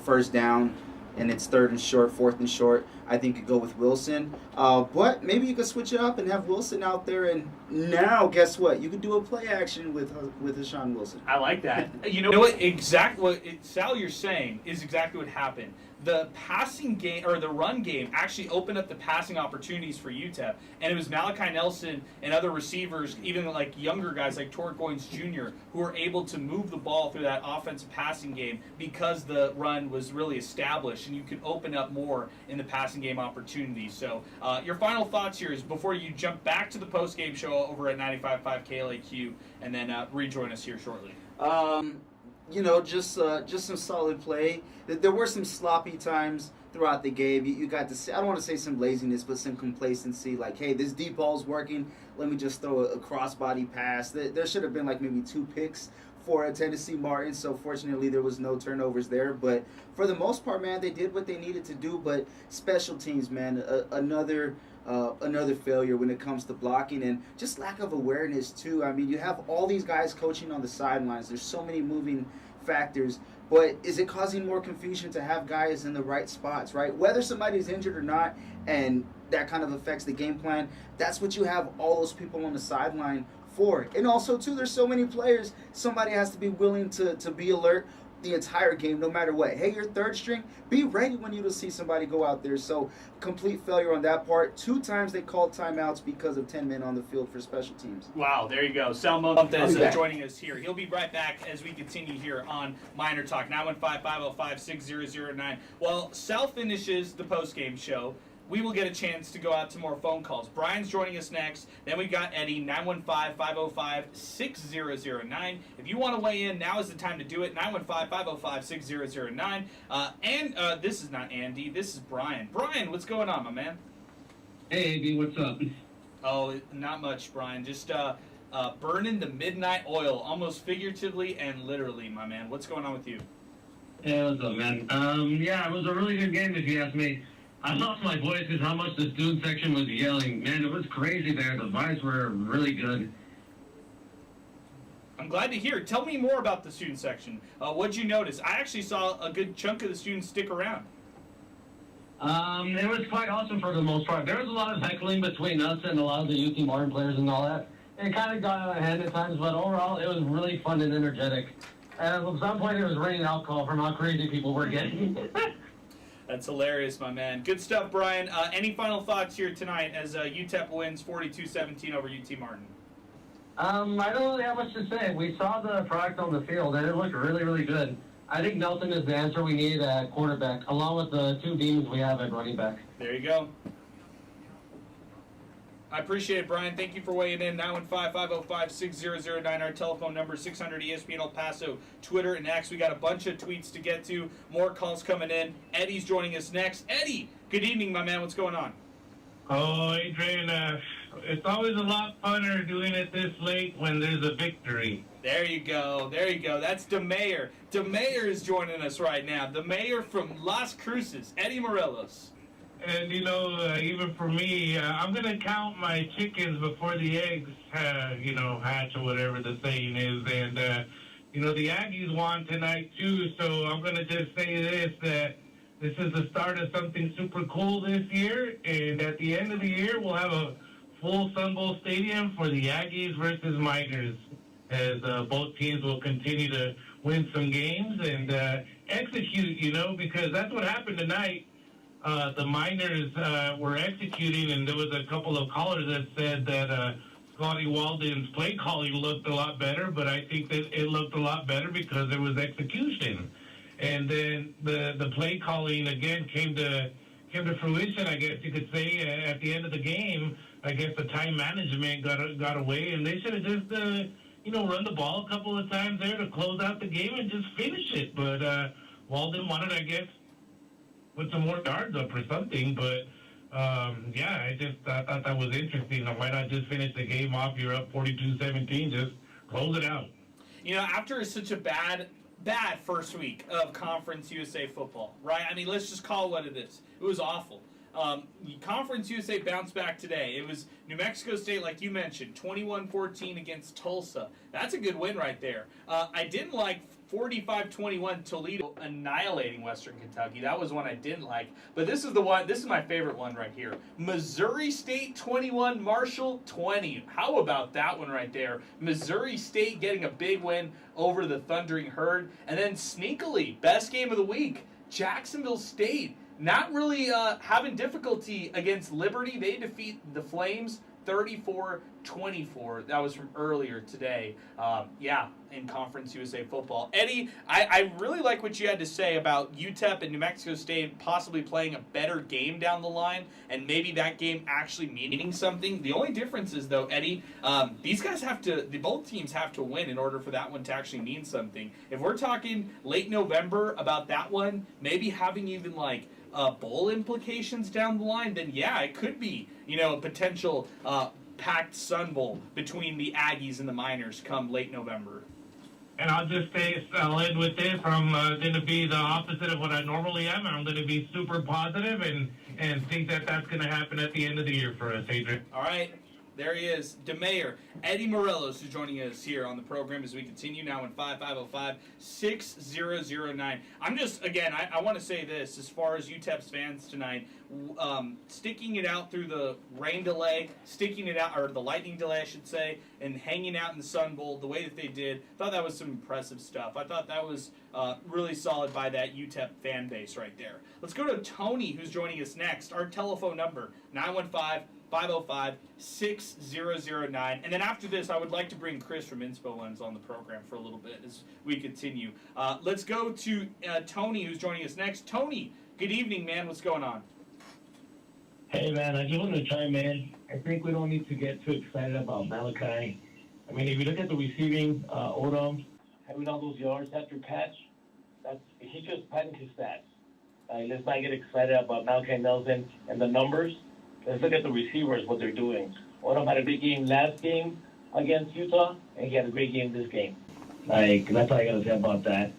first down, and it's 3rd and short, 4th and short, I think you go with Wilson. But maybe you could switch it up and have Wilson out there. And now, guess what? You could do a play action with Hashawn Wilson. I like that. You know what? Sal, you're saying is exactly what happened. The passing game or the run game actually opened up the passing opportunities for UTEP, and it was Malachi Nelson and other receivers, even like younger guys like Torrey Goins Jr., who were able to move the ball through that offensive passing game because the run was really established, and you could open up more in the passing game opportunities. So your final thoughts here is before you jump back to the post-game show over at 95.5 KLAQ, and then rejoin us here shortly. Just some solid play. There were some sloppy times throughout the game. You got to see, I don't want to say some laziness, but some complacency. Like, hey, this deep ball's working. Let me just throw a crossbody pass. There should have been like maybe 2 picks for Tennessee Martin. So fortunately, there was no turnovers there. But for the most part, man, they did what they needed to do. But special teams, man, another failure when it comes to blocking and just lack of awareness too. I mean, you have all these guys coaching on the sidelines. There's so many moving factors, but is it causing more confusion to have guys in the right spots, right? Whether somebody's injured or not, and that kind of affects the game plan, that's what you have all those people on the sideline for. And also too, there's so many players, somebody has to be willing to be alert the entire game, no matter what. Hey, you're 3rd string, be ready when you see somebody go out there. So complete failure on that part. 2 times they called timeouts because of 10 men on the field for special teams. Wow, there you go. Sal Montes joining us here. He'll be right back as we continue here on Miner Talk, 915-505-6009. Well, Sal finishes the post-game show. We will get a chance to go out to more phone calls. Brian's joining us next. Then we got Eddie, 915-505-6009. If you want to weigh in, now is the time to do it, 915-505-6009. And this is not Andy, this is Brian. Brian, what's going on, my man? Hey, AB, what's up? Oh, not much, Brian. Just burning the midnight oil, almost figuratively and literally, my man. What's going on with you? Hey, what's up, man? It was a really good game, if you ask me. I lost my voice because how much the student section was yelling. Man, it was crazy there. The vibes were really good. I'm glad to hear. Tell me more about the student section. What'd you notice? I actually saw a good chunk of the students stick around. It was quite awesome for the most part. There was a lot of heckling between us and a lot of the UT Martin players and all that. It kind of got out of hand at times, but overall it was really fun and energetic. And at some point it was raining alcohol from how crazy people were getting. That's hilarious, my man. Good stuff, Brian. Any final thoughts here tonight as UTEP wins 42-17 over UT Martin? I don't really have much to say. We saw the product on the field, and it looked really, really good. I think Nelson is the answer we need at quarterback, along with the two demons we have at running back. There you go. I appreciate it, Brian. Thank you for weighing in. 915-505-6009, our telephone number, 600 ESPN El Paso, Twitter and X. We got a bunch of tweets to get to. More calls coming in. Eddie's joining us next. Eddie, good evening, my man. What's going on? Oh, Adrian, it's always a lot funner doing it this late when there's a victory. There you go. There you go. That's the mayor. The mayor is joining us right now. The mayor from Las Cruces, Eddie Morelos. And, even for me, I'm going to count my chickens before the eggs, hatch or whatever the saying is. And, the Aggies won tonight, too. So I'm going to just say this, that this is the start of something super cool this year. And at the end of the year, we'll have a full Sun Bowl stadium for the Aggies versus Miners, as both teams will continue to win some games and execute, because that's what happened tonight. The Miners were executing, and there was a couple of callers that said that Scotty Walden's play calling looked a lot better, but I think that it looked a lot better because there was execution. And then the play calling, again, came to fruition, I guess you could say, at the end of the game. I guess the time management got away, and they should have just, run the ball a couple of times there to close out the game and just finish it. But Walden wanted, I guess, put some more yards up or something. But, I thought that was interesting. Why not just finish the game off? You're up 42-17. Just close it out. After such a bad first week of Conference USA football, right? I mean, let's just call it what it is. It was awful. Conference USA bounced back today. It was New Mexico State, like you mentioned, 21-14 against Tulsa. That's a good win right there. I didn't like 45-21 Toledo annihilating Western Kentucky. That was one I didn't like. But this is the one. This is my favorite one right here. Missouri State 21, Marshall 20. How about that one right there? Missouri State getting a big win over the Thundering Herd. And then sneakily, best game of the week, Jacksonville State. Not really having difficulty against Liberty. They defeat the Flames 34-24. That was from earlier today. In Conference USA football. Eddie, I really like what you had to say about UTEP and New Mexico State possibly playing a better game down the line, and maybe that game actually meaning something. The only difference is, though, Eddie, these guys both teams have to win in order for that one to actually mean something. If we're talking late November about that one, maybe having even like bowl implications down the line, then yeah, it could be, a potential packed Sun Bowl between the Aggies and the Miners come late November. And I'll end with this. I'm going to be the opposite of what I normally am, and I'm going to be super positive and think that that's going to happen at the end of the year for us, Adrian. All right. There he is, the mayor, Eddie Morelos, who's joining us here on the program as we continue now in 5505-6009. I'm just, again, I want to say this, as far as UTEP's fans tonight, sticking it out through the rain delay, or the lightning delay, I should say, and hanging out in the Sun Bowl the way that they did, I thought that was some impressive stuff. I thought that was really solid by that UTEP fan base right there. Let's go to Tony, who's joining us next. Our telephone number, 915-505-6009. And then after this, I would like to bring Chris from Inspo Lens on the program for a little bit as we continue. Let's go to Tony, who's joining us next. Tony, good evening, man. What's going on? Hey, man, I just want to chime in. I think we don't need to get too excited about Malachi. I mean, if you look at the receiving, Odom, having all those yards after catch, he's just padding his stats. Let's not get excited about Malachi Nelson and the numbers. Let's look at the receivers, what they're doing. Odom had a big game last game against Utah, and he had a great game this game. That's all I got to say about that.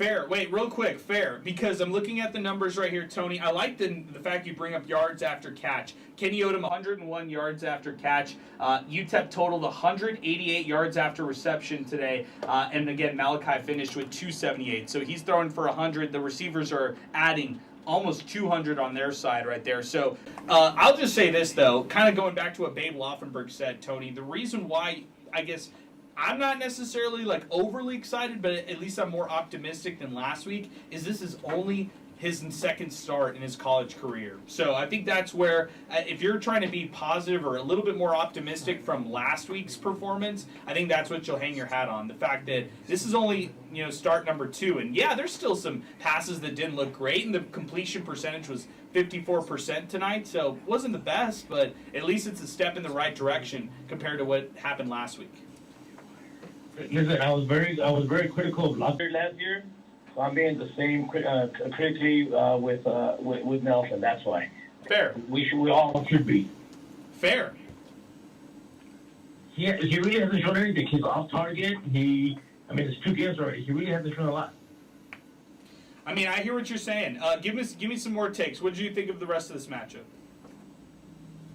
Fair. Wait, real quick. Fair. Because I'm looking at the numbers right here, Tony. I like the fact you bring up yards after catch. Kenny Odom, 101 yards after catch. UTEP totaled 188 yards after reception today. And again, Malachi finished with 278. So he's throwing for 100. The receivers are adding almost 200 on their side right there. So I'll just say this, though, kind of going back to what Babe Laufenberg said, Tony, the reason why, I guess, I'm not necessarily like overly excited, but at least I'm more optimistic than last week, is this is only his second start in his college career. So I think that's where, if you're trying to be positive or a little bit more optimistic from last week's performance, I think that's what you'll hang your hat on. The fact that this is only, start number 2. And yeah, there's still some passes that didn't look great, and the completion percentage was 54% tonight, so it wasn't the best, but at least it's a step in the right direction compared to what happened last week. Listen, I was very critical of Locker last year, so I'm being the same critically with Nelson. That's why. Fair. We all should be. Fair. He really hasn't shown anything. He's off target. It's 2 games already. He really hasn't shown a lot. I mean, I hear what you're saying. Give me some more takes. What did you think of the rest of this matchup?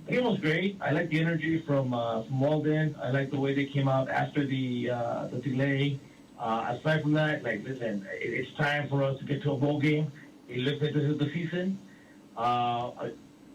I think it was great. I like the energy from Walden. I like the way they came out after the delay. Aside from that, listen, it's time for us to get to a bowl game. It looks like this is the season. I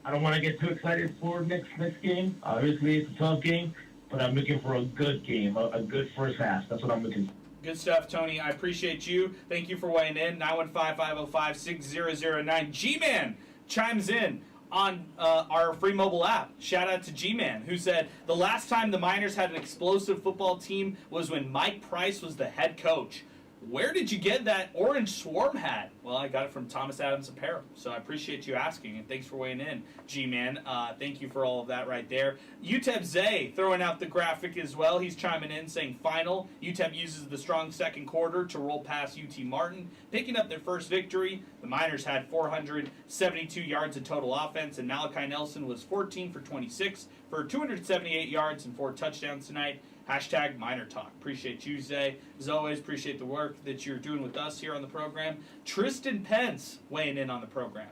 don't want to get too excited for next game. Obviously, it's a tough game, but I'm looking for a good game, a good first half. That's what I'm looking for. Good stuff, Tony. I appreciate you. Thank you for weighing in. 915-505-6009. G-Man chimes in on our free mobile app. Shout out to G-Man, who said, the last time the Miners had an explosive football team was when Mike Price was the head coach. Where did you get that orange swarm hat? Well, I got it from Thomas Adams Apparel, so I appreciate you asking, and thanks for weighing in, G-Man. Thank you for all of that right there. UTEP Zay throwing out the graphic as well. He's chiming in saying, final. UTEP uses the strong second quarter to roll past UT Martin, picking up their first victory. The Miners had 472 yards of total offense, and Malachi Nelson was 14 for 26 for 278 yards and 4 touchdowns tonight. Hashtag MinerTalk. Appreciate you, Zay. As always, appreciate the work that you're doing with us here on the program. Tristan Pence weighing in on the program.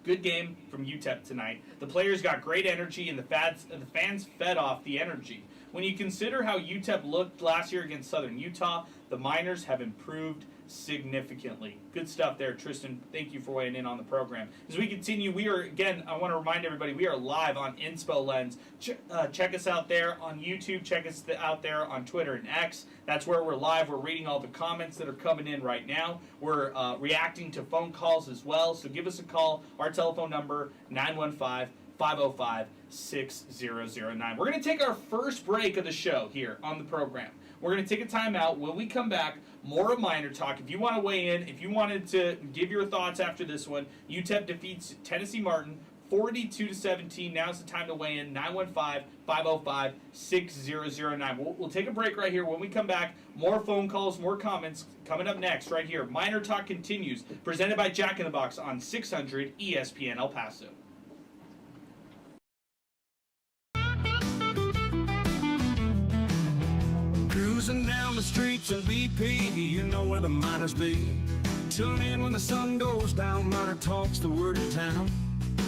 Good game from UTEP tonight. The players got great energy, and the fans fed off the energy. When you consider how UTEP looked last year against Southern Utah, the Miners have improved significantly. Good stuff there, Tristan. Thank you for weighing in on the program. As we continue, we are, again, I want to remind everybody, we are live on Inspo Lens. Check us out there on YouTube. Check us out there on Twitter and X. That's where we're live. We're reading all the comments that are coming in right now. We're reacting to phone calls as well, so give us a call. Our telephone number, 915-505-6009. We're going to take our first break of the show here on the program. We're going to take a time out. When we come back, more of Miner Talk. If you want to weigh in, if you wanted to give your thoughts after this one, UTEP defeats Tennessee Martin 42-17. Now's the time to weigh in. 915-505-6009. We'll take a break right here. When we come back, more phone calls, more comments coming up next right here. Miner Talk continues, presented by Jack in the Box on 600 ESPN El Paso. Cruising down the streets of BP, you know where the Miners be. Tune in when the sun goes down, Miner Talk's the word of town.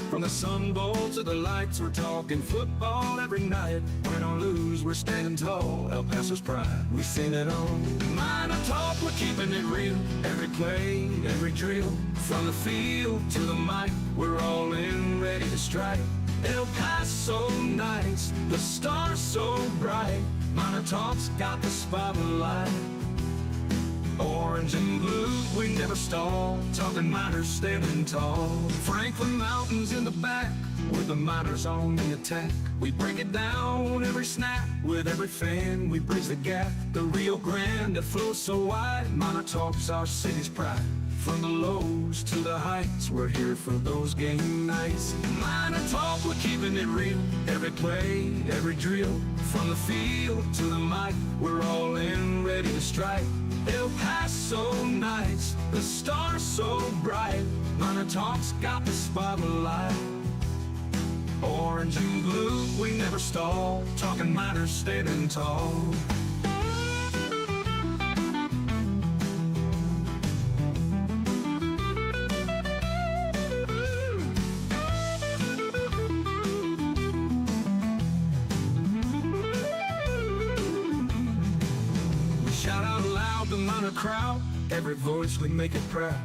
From the Sun Bowl to the lights, we're talking football every night. Win or lose, we're standing tall, El Paso's pride, we sing it on. Miner Talk, we're keeping it real. Every play, every drill, from the field to the mic, we're all in, ready to strike. El Paso nights, the stars so bright. Miner Talk's got the spotlight. Orange and blue, we never stall. Talking Miners standing tall. Franklin Mountains in the back, with the Miners on the attack. We break it down every snap. With every fan, we bridge the gap. The Rio Grande that flows so wide. Miner Talk's our city's pride. From the lows to the heights, we're here for those game nights. Miner Talk, we're keeping it real. Every play, every drill, from the field to the mic, we're all in, ready to strike. El Paso nights, the stars so bright. Miner Talk's got the spotlight. Orange and blue, we never stall. Talking Miners standing tall. crowd, every voice we make it proud.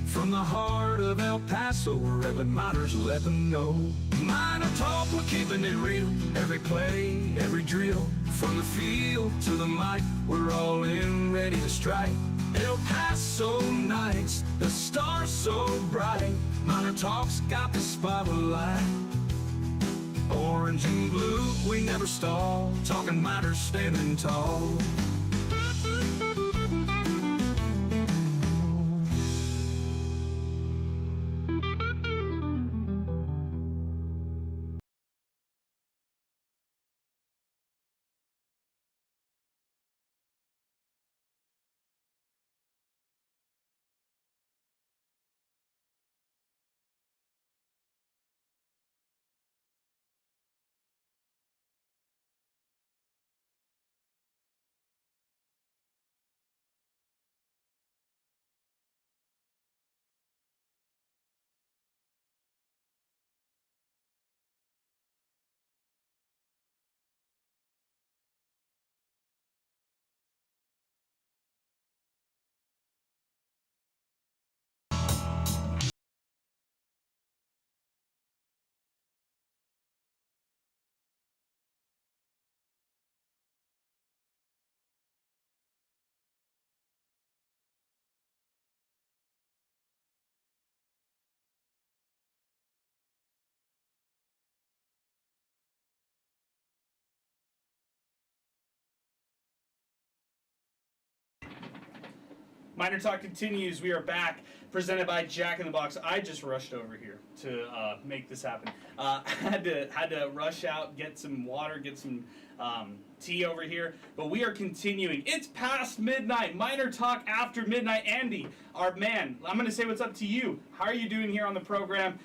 From the heart of El Paso, wherever miners let them know. MinerTalk, we're keeping it real. Every play, every drill. From the field to the mic, we're all in, ready to strike. El Paso nights, the stars so bright. MinerTalk's got the spotlight. Orange and blue, we never stall. Talking miners standing tall. MinerTalk continues. We are back, presented by Jack in the Box. I just rushed over here to make this happen. Had to rush out, get some water, get some tea over here. But we are continuing. It's past midnight. MinerTalk after midnight. Andy, our man, I'm going to say what's up to you. How are you doing here on the program?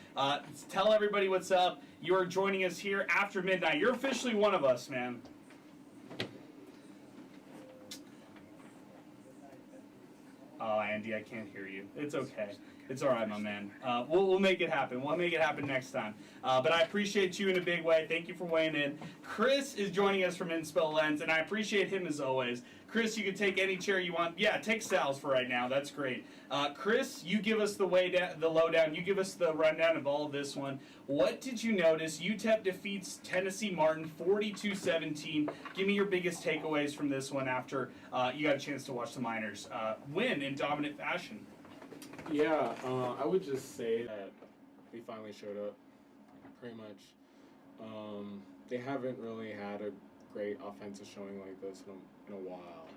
Tell everybody what's up. You are joining us here after midnight. You're officially one of us, man. Oh, Andy, I can't hear you. It's okay. It's all right, my man. We'll make it happen. We'll make it happen next time. But I appreciate you in a big way. Thank you for weighing in. Chris is joining us from Inspel Lens, and I appreciate him as always. Chris, you can take any chair you want. Yeah, take Sal's for right now. That's great. Chris, you give us the lowdown. You give us the rundown of all of this one. What did you notice? UTEP defeats Tennessee Martin 42-17. Give me your biggest takeaways from this one after you got a chance to watch the Miners win in dominant fashion. Yeah, I would just say that we finally showed up, pretty much. They haven't really had a great offensive showing like this in a while,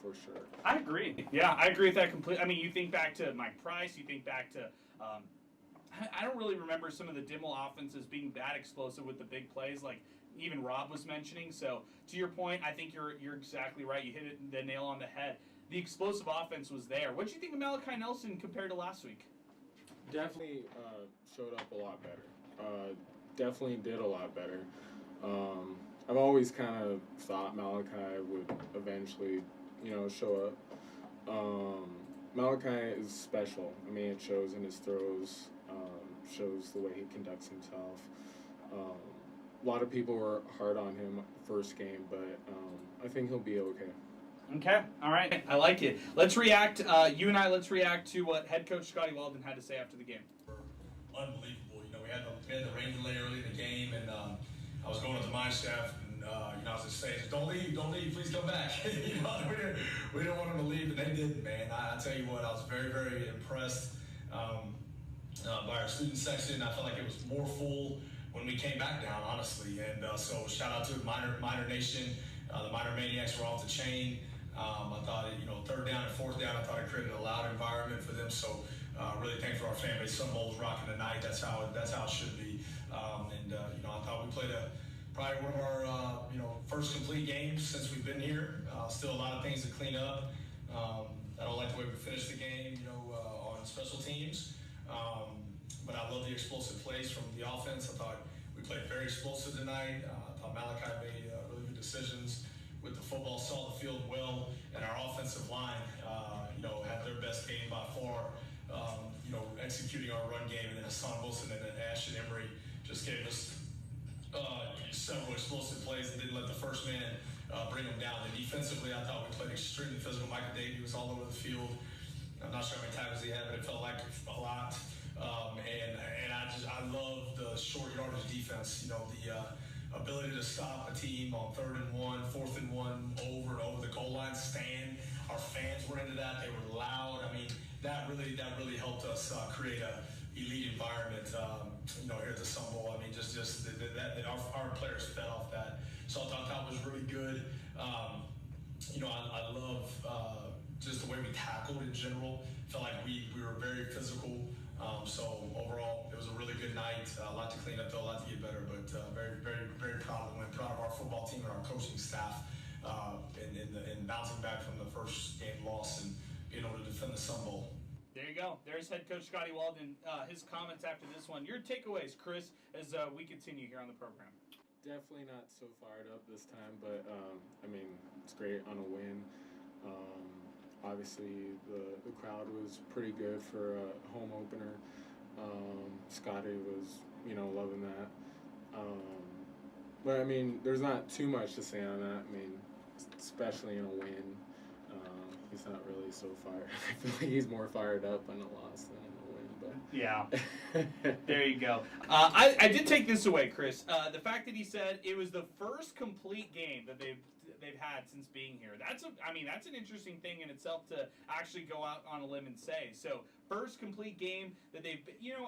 for sure. I agree. Yeah, I agree with that completely. I mean, you think back to Mike Price, you think back to, I don't really remember some of the Dimmel offenses being that explosive with the big plays like even Rob was mentioning. So to your point, I think you're exactly right. You hit the nail on the head. The explosive offense was there. What did you think of Malachi Nelson compared to last week? Definitely showed up a lot better. Definitely did a lot better. I've always kind of thought Malachi would eventually, show up. Malachi is special. I mean, it shows in his throws, shows the way he conducts himself. A lot of people were hard on him first game, but I think he'll be okay. Okay, all right. I like it. Let's react, you and I, let's react to what head coach Scotty Walden had to say after the game. Unbelievable. We had the rain delay early in the game, and I was going to the mine staff, and I was just saying, don't leave, please come back. We didn't want them to leave, and they didn't, man. I tell you what, I was very, very impressed by our student section. I felt like it was more full when we came back down, honestly. And so shout out to Miner Nation. The Miner Maniacs were off the chain. I thought, third down and fourth down, I thought it created a loud environment for them. So really thankful for our fan base. Sun Bowl's rocking tonight. That's how it should be. I thought we played probably one of our first complete games since we've been here. Still a lot of things to clean up. I don't like the way we finished the game, on special teams. But I love the explosive plays from the offense. I thought we played very explosive tonight. I thought Malachi made really good decisions with the football, saw the field well, and our offensive line, had their best game by far. Executing our run game, and then Hassan Wilson and then Ashton Emery just gave us several explosive plays and didn't let the first man bring them down. And defensively, I thought we played extremely physical. Michael Davey was all over the field. I'm not sure how many tackles he had, but it felt like a lot. And I love the short yardage defense. You know, the ability to stop a team on 3rd and 1, 4th and 1, over and over the goal line, stand. Our fans were into that. They were loud. I mean, that really helped us create a elite environment. You know, here at the Sun Bowl. I mean, just that our players fed off that. So I thought that was really good. You know, I love just the way we tackled in general. Felt like we were very physical. So overall, it was a really good night. A lot to clean up, though, a lot to get better. But very proud of the win. Proud of our football team and our coaching staff in bouncing back from the first game loss and being able to defend the Sun Bowl. There you go. There's head coach Scotty Walden. His comments after this one. Your takeaways, Chris, as we continue here on the program. Definitely not so fired up this time, but I mean, it's great on a win. Obviously, the crowd was pretty good for a home opener. Scotty was, loving that. But I mean, there's not too much to say on that. I mean, especially in a win, he's not really so fired. I feel like he's more fired up on a loss than in a win. But yeah, there you go. I did take this away, Chris. The fact that he said it was the first complete game that they've had since being here. That's an interesting thing in itself to actually go out on a limb and say. So first complete game that they've,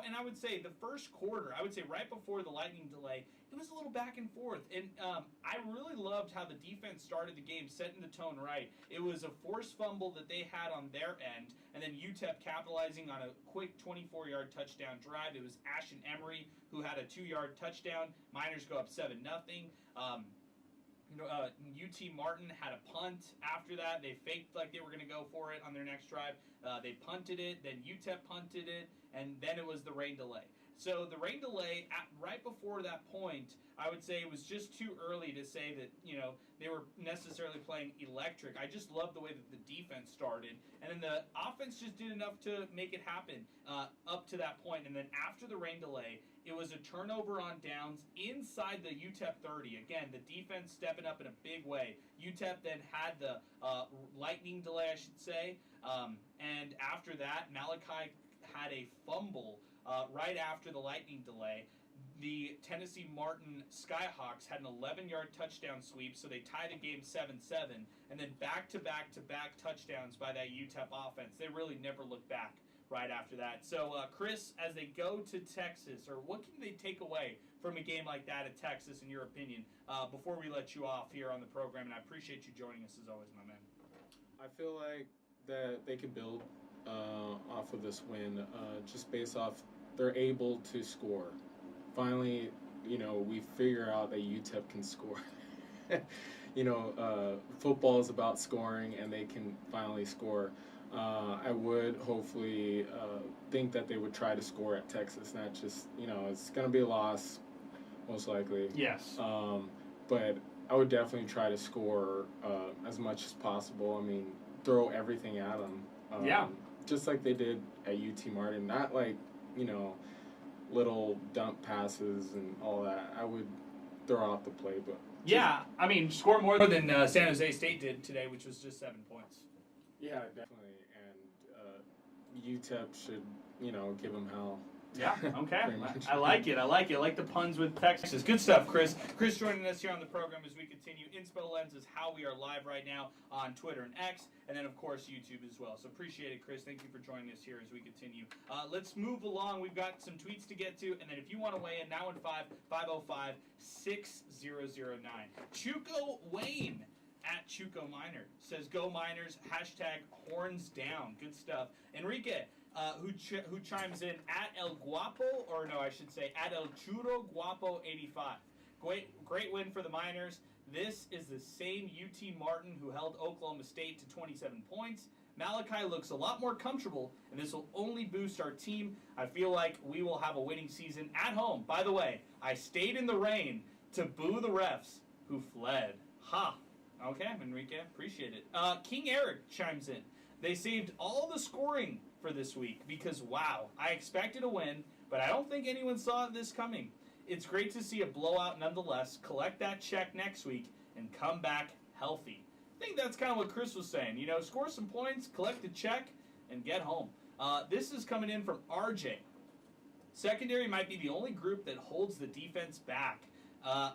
and I would say the first quarter, I would say right before the lightning delay, it was a little back and forth. And I really loved how the defense started the game, setting the tone right. It was a forced fumble that they had on their end, and then UTEP capitalizing on a quick 24-yard touchdown drive. It was Ashton Emery who had a 2-yard touchdown. Miners go up 7-0. UT Martin had a punt after that. They faked like they were going to go for it on their next drive. They punted it, then UTEP punted it, and then it was the rain delay. So the rain delay, right before that point, I would say it was just too early to say that, they were necessarily playing electric. I just love the way that the defense started. And then the offense just did enough to make it happen up to that point. And then after the rain delay, it was a turnover on downs inside the UTEP 30. Again, the defense stepping up in a big way. UTEP then had the lightning delay, I should say. And after that, Malachi had a fumble right after the lightning delay. The Tennessee Martin Skyhawks had an 11-yard touchdown sweep, so they tied the game 7-7, and then back-to-back-to-back touchdowns by that UTEP offense. They really never looked back right after that. So, Chris, as they go to Texas, or what can they take away from a game like that at Texas, in your opinion, before we let you off here on the program? And I appreciate you joining us, as always, my man. I feel like that they can build off of this win just based off they're able to score. Finally, we figure out that UTEP can score. Football is about scoring, and they can finally score. I would hopefully think that they would try to score at Texas, not just, it's going to be a loss, most likely. Yes. But I would definitely try to score as much as possible. I mean, throw everything at them. Yeah. Just like they did at UT Martin. Not like, little dump passes and all that. I would throw out the playbook. Yeah, I mean, score more than San Jose State did today, which was just 7 points. Yeah, definitely. And UTEP should, give them hell. Yeah, okay. I like it. I like the puns with Texas. Good stuff, Chris. Chris joining us here on the program as we continue. Inspo Lens is how we are live right now on Twitter and X, and then, of course, YouTube as well. So appreciate it, Chris. Thank you for joining us here as we continue. Let's move along. We've got some tweets to get to, and then if you want to weigh in, 915-505-6009. Chuco Wayne at Chuco Miner says, "Go Miners, #horns down." Good stuff. Enrique, who chimes in at El Guapo, or no, I should say at El Churo Guapo 85. Great win for the Miners. This is the same UT Martin who held Oklahoma State to 27 points. Malachi looks a lot more comfortable, and this will only boost our team. I feel like we will have a winning season at home. By the way, I stayed in the rain to boo the refs who fled. Ha! Okay, Enrique, appreciate it. King Eric chimes in. They saved all the scoring for this week because, wow, I expected a win, but I don't think anyone saw this coming. It's great to see a blowout nonetheless. Collect that check next week and come back healthy. I think that's kind of what Chris was saying. You know, score some points, collect a check, and get home. This is coming in from RJ. Secondary might be the only group that holds the defense back. I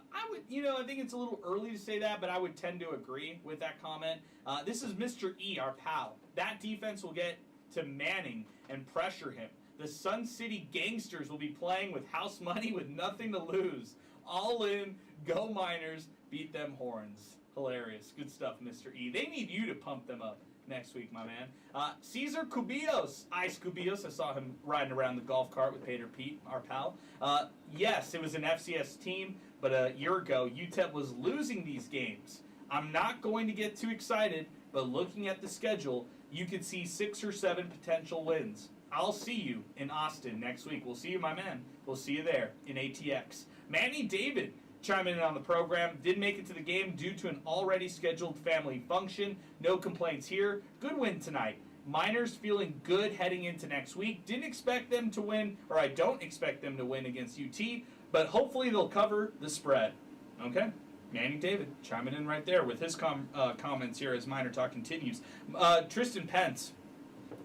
think it's a little early to say that, but I would tend to agree with that comment. This is Mr. E, our pal. That defense will get to Manning and pressure him. The Sun City Gangsters will be playing with house money with nothing to lose. All in, go Miners, beat them Horns. Hilarious. Good stuff, Mr. E. They need you to pump them up next week, my man. Cesar Cubillos. Ice Cubillos. I saw him riding around the golf cart with Pater Pete, our pal. Yes, it was an FCS team, but a year ago, UTEP was losing these games. I'm not going to get too excited, but looking at the schedule, you could see 6 or 7 potential wins. I'll see you in Austin next week. We'll see you, my man. We'll see you there in ATX. Manny David chiming in on the program. Did make it to the game due to an already scheduled family function. No complaints here. Good win tonight. Miners feeling good heading into next week. Didn't expect them to win, or I don't expect them to win against UT, but hopefully they'll cover the spread. Okay? Manny David chiming in right there with his comments here as Miner Talk continues. Tristan Pence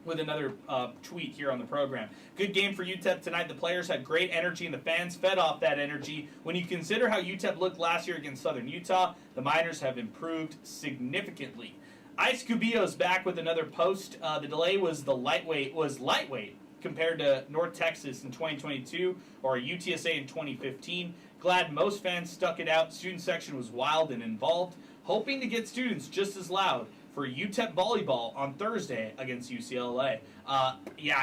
with another tweet here on the program. Good game for UTEP tonight. The players had great energy and the fans fed off that energy. When you consider how UTEP looked last year against Southern Utah, the Miners have improved significantly. Ice Cubillo's back with another post. The delay was lightweight compared to North Texas in 2022 or UTSA in 2015. Glad most fans stuck it out. Student section was wild and involved. Hoping to get students just as loud for UTEP volleyball on Thursday against UCLA. I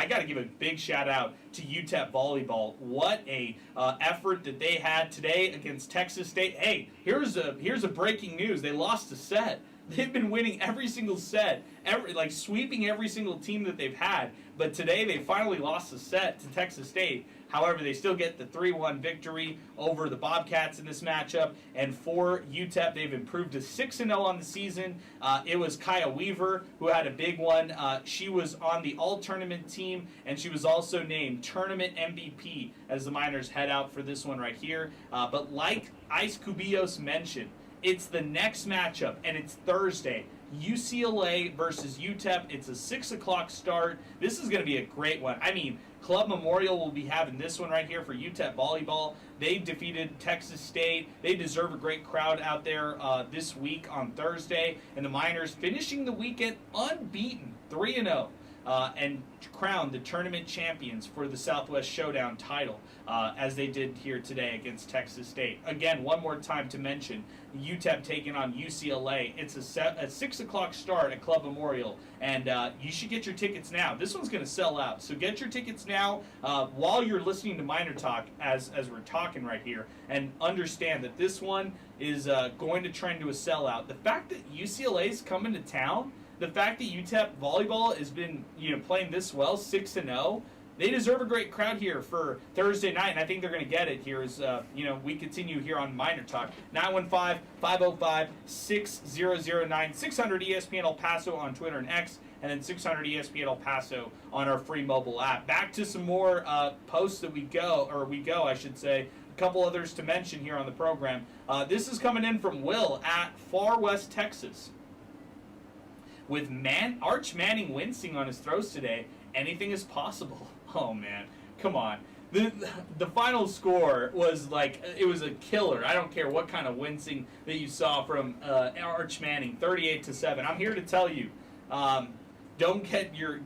got to give a big shout out to UTEP volleyball. What a effort that they had today against Texas State. Hey, here's a breaking news. They lost a set. They've been winning every single set, sweeping every single team that they've had. But today they finally lost a set to Texas State. However, they still get the 3-1 victory over the Bobcats in this matchup. And for UTEP, they've improved to 6-0 on the season. It was Kaya Weaver who had a big one. She was on the all-tournament team, and she was also named tournament MVP as the Miners head out for this one right here. But like Ice Cubillos mentioned, it's the next matchup, and it's Thursday. UCLA versus UTEP. It's a 6 o'clock start. This is going to be a great one. I mean, Club Memorial will be having this one right here for UTEP volleyball. They defeated Texas State. They deserve a great crowd out there this week on Thursday. And the Miners finishing the weekend unbeaten, 3-0. And crowned the tournament champions for the Southwest Showdown title, as they did here today against Texas State. Again, one more time to mention, UTEP taking on UCLA. It's a 6 o'clock start at Club Memorial, and you should get your tickets now. This one's going to sell out, so get your tickets now while you're listening to Miner Talk as we're talking right here, and understand that this one is going to trend to a sellout. The fact that UCLA is coming to town, the fact that UTEP volleyball has been, playing this well, 6-0, they deserve a great crowd here for Thursday night, and I think they're going to get it here as, we continue here on Miner Talk. 915-505-6009, 600 ESPN El Paso on Twitter and X, and then 600 ESPN El Paso on our free mobile app. Back to some more posts that we go, a couple others to mention here on the program. This is coming in from Will at Far West Texas. With Arch Manning wincing on his throws today, anything is possible. Oh, man. Come on. The final score was it was a killer. I don't care what kind of wincing that you saw from Arch Manning, 38-7. I'm here to tell you, don't get your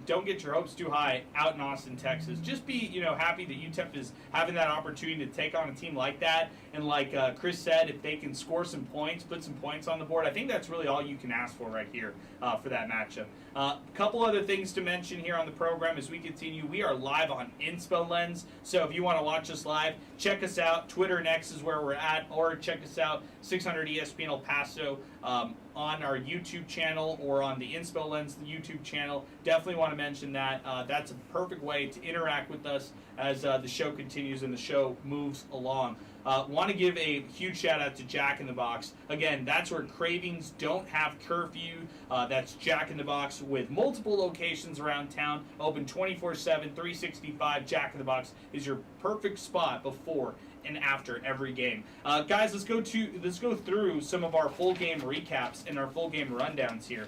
hopes too high out in Austin, Texas. Just be happy that UTEP is having that opportunity to take on a team like that. And like Chris said, if they can score some points, put some points on the board, I think that's really all you can ask for right here for that matchup. A couple other things to mention here on the program as we continue. We are live on Inspo Lens, so if you want to watch us live, check us out. Twitter and X is where we're at, or check us out 600 ESPN El Paso on our YouTube channel or on the Inspo Lens YouTube channel. Definitely want to mention that. That's a perfect way to interact with us as the show continues and the show moves along. Want to give a huge shout out to Jack in the Box. Again, that's where cravings don't have curfew. That's Jack in the Box with multiple locations around town, open 24/7, 365. Jack in the Box is your perfect spot before and after every game. Guys, let's go through some of our full game recaps and our full game rundowns here.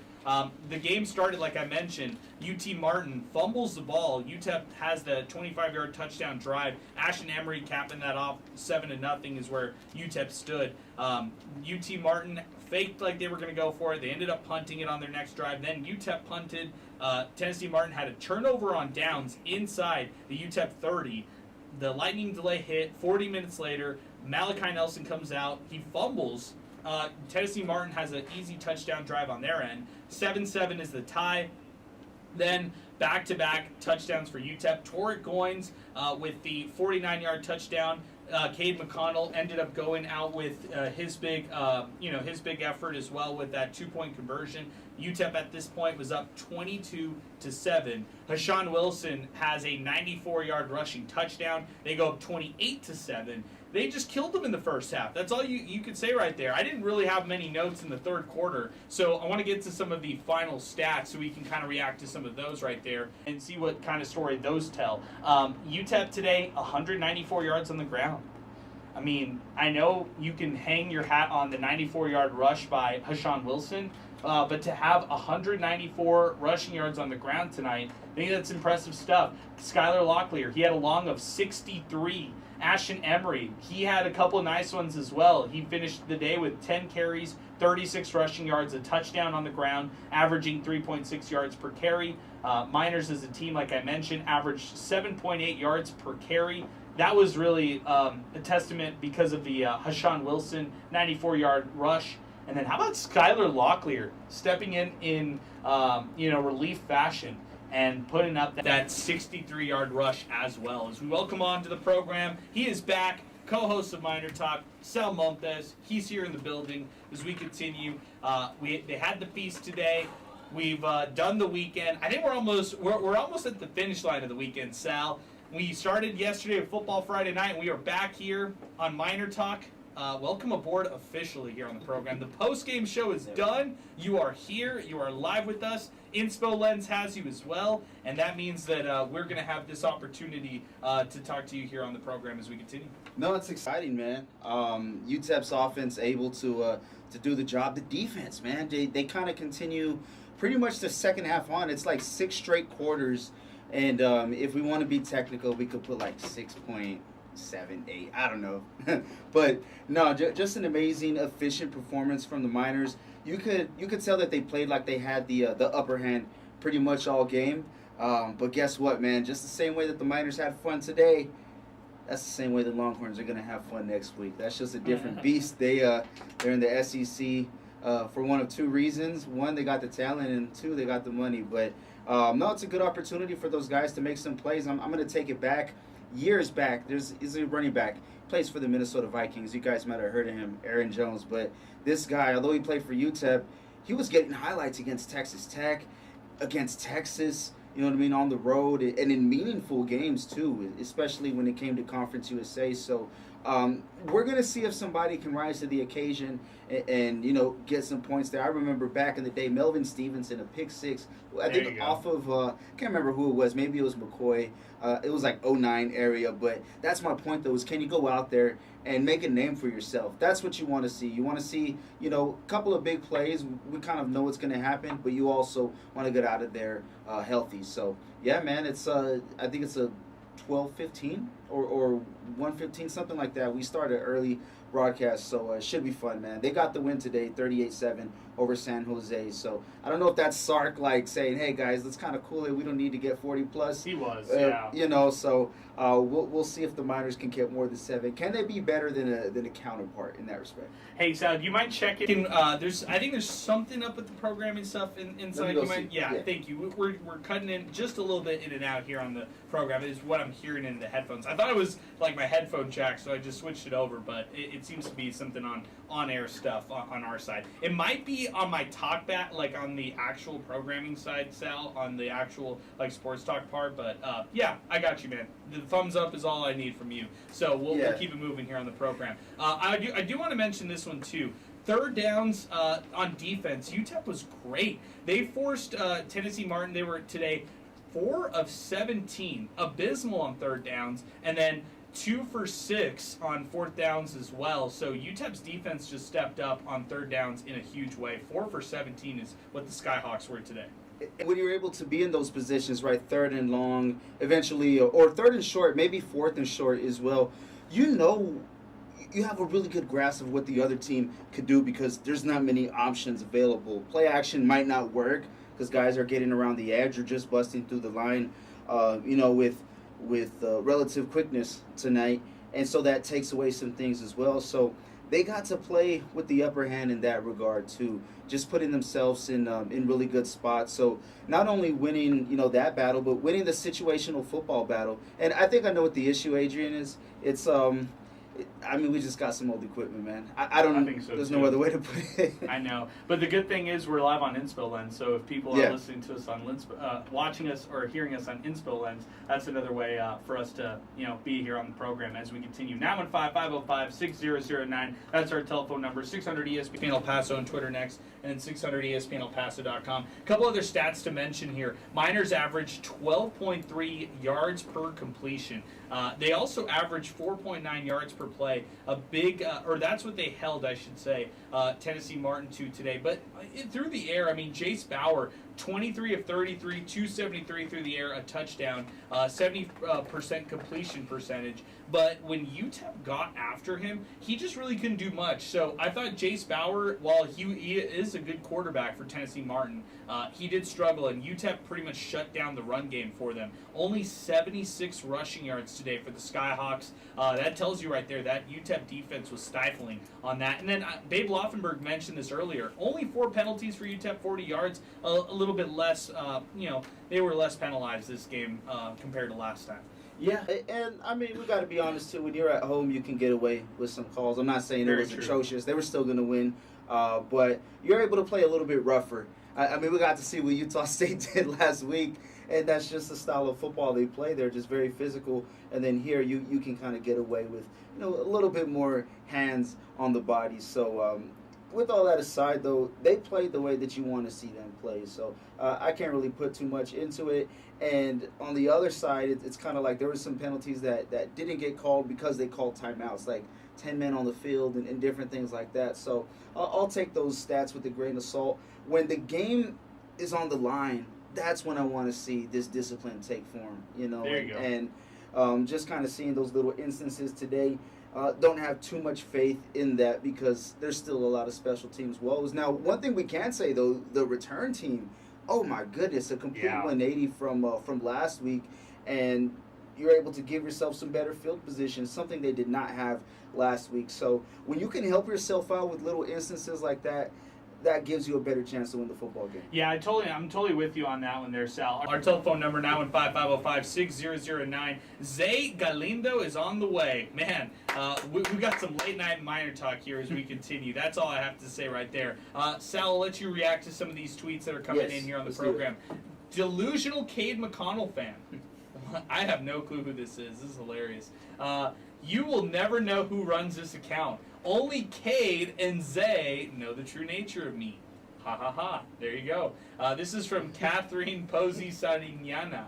The game started, like I mentioned, UT Martin fumbles the ball. UTEP has the 25-yard touchdown drive. Ashton Emery capping that off 7-0 is where UTEP stood. UT Martin faked like they were going to go for it. They ended up punting it on their next drive. Then UTEP punted. Tennessee Martin had a turnover on downs inside the UTEP 30. The lightning delay hit. 40 minutes later, Malachi Nelson comes out. He fumbles. Tennessee Martin has an easy touchdown drive on their end. 7-7 is the tie. Then back-to-back touchdowns for UTEP. Torrek Goins with the 49-yard touchdown. Cade McConnell ended up going out with his big effort as well with that 2-point conversion. UTEP at this point was up 22-7. Hashawn Wilson has a 94-yard rushing touchdown. They go up 28-7. They just killed them in the first half. That's all you could say right there. I didn't really have many notes in the third quarter, so I want to get to some of the final stats so we can kind of react to some of those right there and see what kind of story those tell. UTEP today, 194 yards on the ground. I mean, I know you can hang your hat on the 94-yard rush by Hashawn Wilson, but to have 194 rushing yards on the ground tonight, I think that's impressive stuff. Skylar Locklear, he had a long of 63. Ashton Emery, he had a couple of nice ones as well. He finished the day with 10 carries, 36 rushing yards, a touchdown on the ground, averaging 3.6 yards per carry. Miners as a team, like I mentioned, averaged 7.8 yards per carry. That was really a testament because of the Hashawn Wilson 94-yard rush. And then how about Skylar Locklear stepping in relief fashion and putting up that 63-yard rush as well. As we welcome on to the program, he is back, co-host of MinerTalk, Sal Montes. He's here in the building as we continue. They had the feast today. We've done the weekend. I think we're almost at the finish line of the weekend, Sal. We started yesterday with Football Friday night, and we are back here on MinerTalk. Welcome aboard officially here on the program. The post-game show is done. You are here. You are live with us. Inspo Lens has you as well, and that means that we're going to have this opportunity to talk to you here on the program as we continue. No, it's exciting, man. UTEP's offense able to do the job. The defense, man, they kind of continue pretty much the second half on. It's like 6 straight quarters, and if we want to be technical, we could put like 6.78. I don't know. But no, just an amazing, efficient performance from the Miners. You could tell that they played like they had the upper hand pretty much all game. But guess what, man? Just the same way that the Miners had fun today, that's the same way the Longhorns are going to have fun next week. That's just a different beast. They're in the SEC for one of 2 reasons. 1, they got the talent, and 2, they got the money. But no, it's a good opportunity for those guys to make some plays. I'm going to take it back. Years back, there's a running back, plays for the Minnesota Vikings. You guys might have heard of him, Aaron Jones. But this guy, although he played for UTEP, he was getting highlights against Texas Tech, against Texas, you know what I mean, on the road, and in meaningful games too, especially when it came to Conference USA. So we're going to see if somebody can rise to the occasion and get some points there. I remember back in the day, Melvin Stevenson, a pick 6, I think off of, I can't remember who it was. Maybe it was McCoy. It was like 09 area. But that's my point, though, is can you go out there and make a name for yourself? That's what you want to see. You want to see, a couple of big plays. We kind of know what's going to happen, but you also want to get out of there healthy. So, yeah, man, it's I think it's a 12:15 or 1:15, something like that. We started early broadcast, so it should be fun, man. They got the win today, 38-7 over San Jose. So I don't know if that's Sark like saying, "Hey guys, let's kind of cool it. We don't need to get 40 plus." He was, yeah. So we'll see if the Miners can get more than 7. Can they be better than a counterpart in that respect? Hey Sal, do you mind checking? I think there's something up with the programming stuff inside. Yeah, thank you. We're cutting in just a little bit in and out here on the program. Is what I'm hearing in the headphones. I thought it was like my headphone jack, so I just switched it over. But it seems to be something on air stuff on our side. It might be on my talkback, like on the actual programming side, Sal, on the actual like sports talk part. But yeah, I got you, man. The thumbs up is all I need from you. So we'll keep it moving here on the program. I do want to mention this one too. Third downs on defense. UTEP was great. They forced Tennessee Martin. They were today 4 of 17, abysmal on third downs, and then 2 for 6 on 4th downs as well. So UTEP's defense just stepped up on 3rd downs in a huge way. 4 for 17 is what the Skyhawks were today. When you're able to be in those positions, right, 3rd and long, eventually, or 3rd and short, maybe 4th and short as well, you have a really good grasp of what the other team could do because there's not many options available. Play action might not work because guys are getting around the edge or just busting through the line, with relative quickness tonight, and so that takes away some things as well. So they got to play with the upper hand in that regard too, just putting themselves in really good spots. So not only winning that battle, but winning the situational football battle. And I think I know what the issue, Adrian, is. It's we just got some old equipment, man. I don't. I think so, there's too. no other way to put it. I know, but the good thing is we're live on Inspo Lens. So if people are listening to us on watching us or hearing us on Inspo Lens, that's another way for us to be here on the program as we continue. 915-505-6009. That's our telephone number. 600 ESPN El Paso on Twitter next, and then 600 ESPNElPaso.com. A couple other stats to mention here. Miners average 12.3 yards per completion. They also average 4.9 yards per play. A big, or that's what they held, I should say, Tennessee Martin to today. But through the air, Jace Bauer, 23 of 33, 273 through the air, a touchdown, 70% completion percentage. But when UTEP got after him, he just really couldn't do much. So I thought Jace Bauer, while he is a good quarterback for Tennessee Martin, he did struggle, and UTEP pretty much shut down the run game for them. Only 76 rushing yards today for the Skyhawks. That tells you right there that UTEP defense was stifling on that. And then Babe Laufenberg mentioned this earlier. Only 4 penalties for UTEP, 40 yards, a little bit less. They were less penalized this game compared to last time. Yeah, and we got to be honest too. When you're at home, you can get away with some calls. I'm not saying it was atrocious. They were still going to win, but you're able to play a little bit rougher. We got to see what Utah State did last week, and that's just the style of football they play. They're just very physical, and then here you can kind of get away with a little bit more hands on the body. So with all that aside, though, they played the way that you want to see them play. So I can't really put too much into it. And on the other side, it's kind of like there were some penalties that didn't get called because they called timeouts, like 10 men on the field and different things like that. So I'll take those stats with a grain of salt. When the game is on the line, that's when I want to see this discipline take form. There you go. And just kind of seeing those little instances today. Don't have too much faith in that because there's still a lot of special teams woes. Now, one thing we can say, though, the return team, oh my goodness, a complete 180 from last week, and you're able to give yourself some better field position, something they did not have last week. So when you can help yourself out with little instances like that, that gives you a better chance to win the football game. Yeah, I'm totally with you on that one there, Sal. Our telephone number, 915-505-6009. Zay Calindo is on the way. Man, we got some late-night Miner Talk here as we continue. That's all I have to say right there. Sal, I'll let you react to some of these tweets that are coming in here on the program. Delusional Cade McConnell fan. I have no clue who this is. This is hilarious. You will never know who runs this account. Only Cade and Zay know the true nature of me. Ha ha ha. There you go. This is from Catherine Posey Sarignana.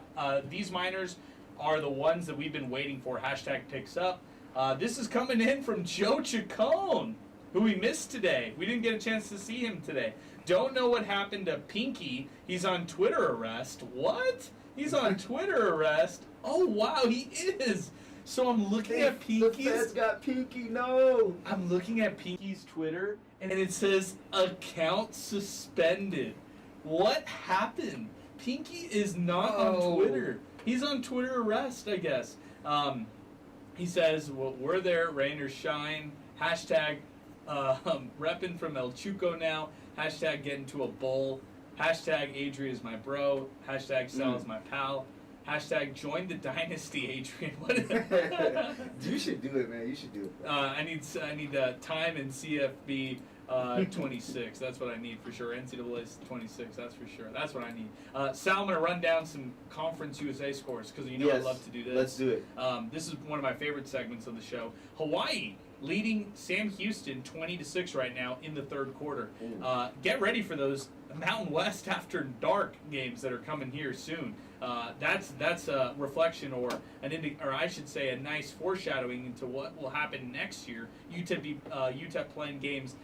These miners are the ones that we've been waiting for. Hashtag picks up. This is coming in from Joe Chacon, who we missed today. We didn't get a chance to see him today. Don't know what happened to Pinky. He's on Twitter arrest. What? He's on Twitter arrest? Oh, wow, he is. So I'm looking at Pinky's. The Feds got Pinky, no. I'm looking at Pinky's Twitter, and it says account suspended. What happened? Pinky is not on Twitter. He's on Twitter arrest, I guess. He says, well, we're there, rain or shine. Hashtag repping from El Chuco now. Hashtag getting to a bowl. Hashtag Adrian is my bro. Hashtag Sal is my pal. Hashtag join the dynasty, Adrian. What? You should do it, man. You should do it. I need time in CFB 26. That's what I need for sure. NCAA 26. That's for sure. That's what I need. Sal, I'm gonna run down some Conference USA scores because I love to do this. Let's do it. This is one of my favorite segments of the show. Hawaii leading Sam Houston 20-6 right now in the third quarter. Get ready for those Mountain West after dark games that are coming here soon. that's a reflection or or I should say a nice foreshadowing into what will happen next year. UTEP playing games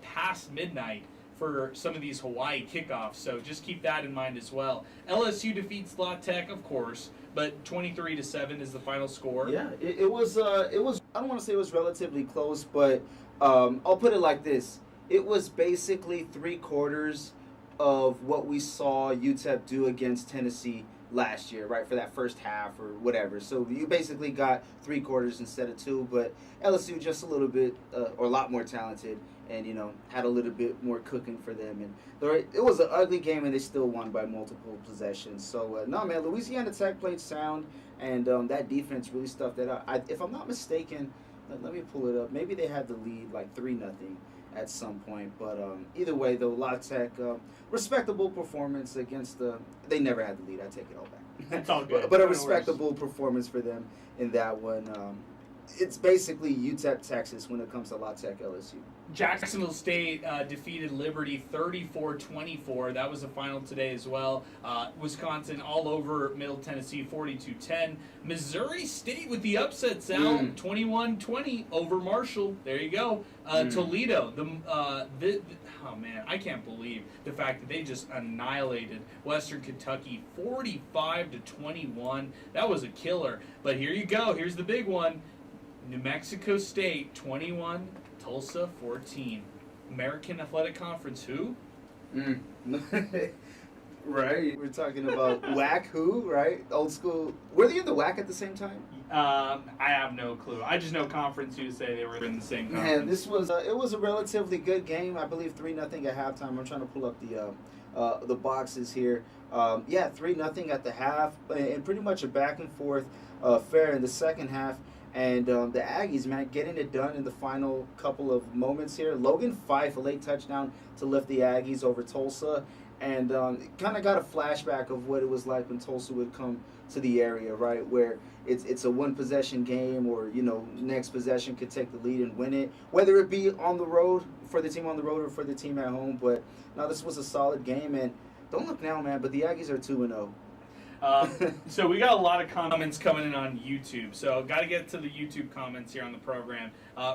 past midnight for some of these Hawaii kickoffs, so just keep that in mind as well. LSU defeats La Tech, of course, but 23-7 is the final score. Yeah, it was. I don't want to say it was relatively close, but I'll put it like this: it was basically 3/4 of what we saw UTEP do against Tennessee last year, right, for that first half or whatever. So you basically got 3/4 instead of 2, but LSU just a little bit or a lot more talented, and had a little bit more cooking for them. And it was an ugly game, and they still won by multiple possessions. So no, man, Louisiana Tech played sound, and that defense really stuffed that up. If I'm not mistaken, let me pull it up. Maybe they had the lead like 3-0 at some point, but either way, though, La Tech, respectable performance against they never had the lead. I take it all back. It's all good. But a respectable performance for them in that one. It's basically UTEP Texas when it comes to La Tech LSU. Jacksonville State defeated Liberty 34-24. That was the final today as well. Wisconsin all over Middle Tennessee 42-10. Missouri State with the upset, Sal, 21-20 over Marshall. There you go. Toledo. Oh man, I can't believe the fact that they just annihilated Western Kentucky 45-21. That was a killer. But here you go. Here's the big one. New Mexico State 21, Tulsa 14. American Athletic Conference who? Right. We're talking about WAC who, right? Old school. Were they in the WAC at the same time? I have no clue. I just know Conference USA. They were in the same conference. Man, this was it was a relatively good game. I believe 3-0 at halftime. I'm trying to pull up the boxes here. 3-0 at the half, and pretty much a back and forth affair in the second half. And the Aggies, man, getting it done in the final couple of moments here. Logan Fife, a late touchdown to lift the Aggies over Tulsa. And kind of got a flashback of what it was like when Tulsa would come to the area, right, where it's a one-possession game or, next possession could take the lead and win it, whether it be on the road, for the team on the road or for the team at home. But, no, this was a solid game. And don't look now, man, but the Aggies are 2-0. So we got a lot of comments coming in on YouTube. So got to get to the YouTube comments here on the program.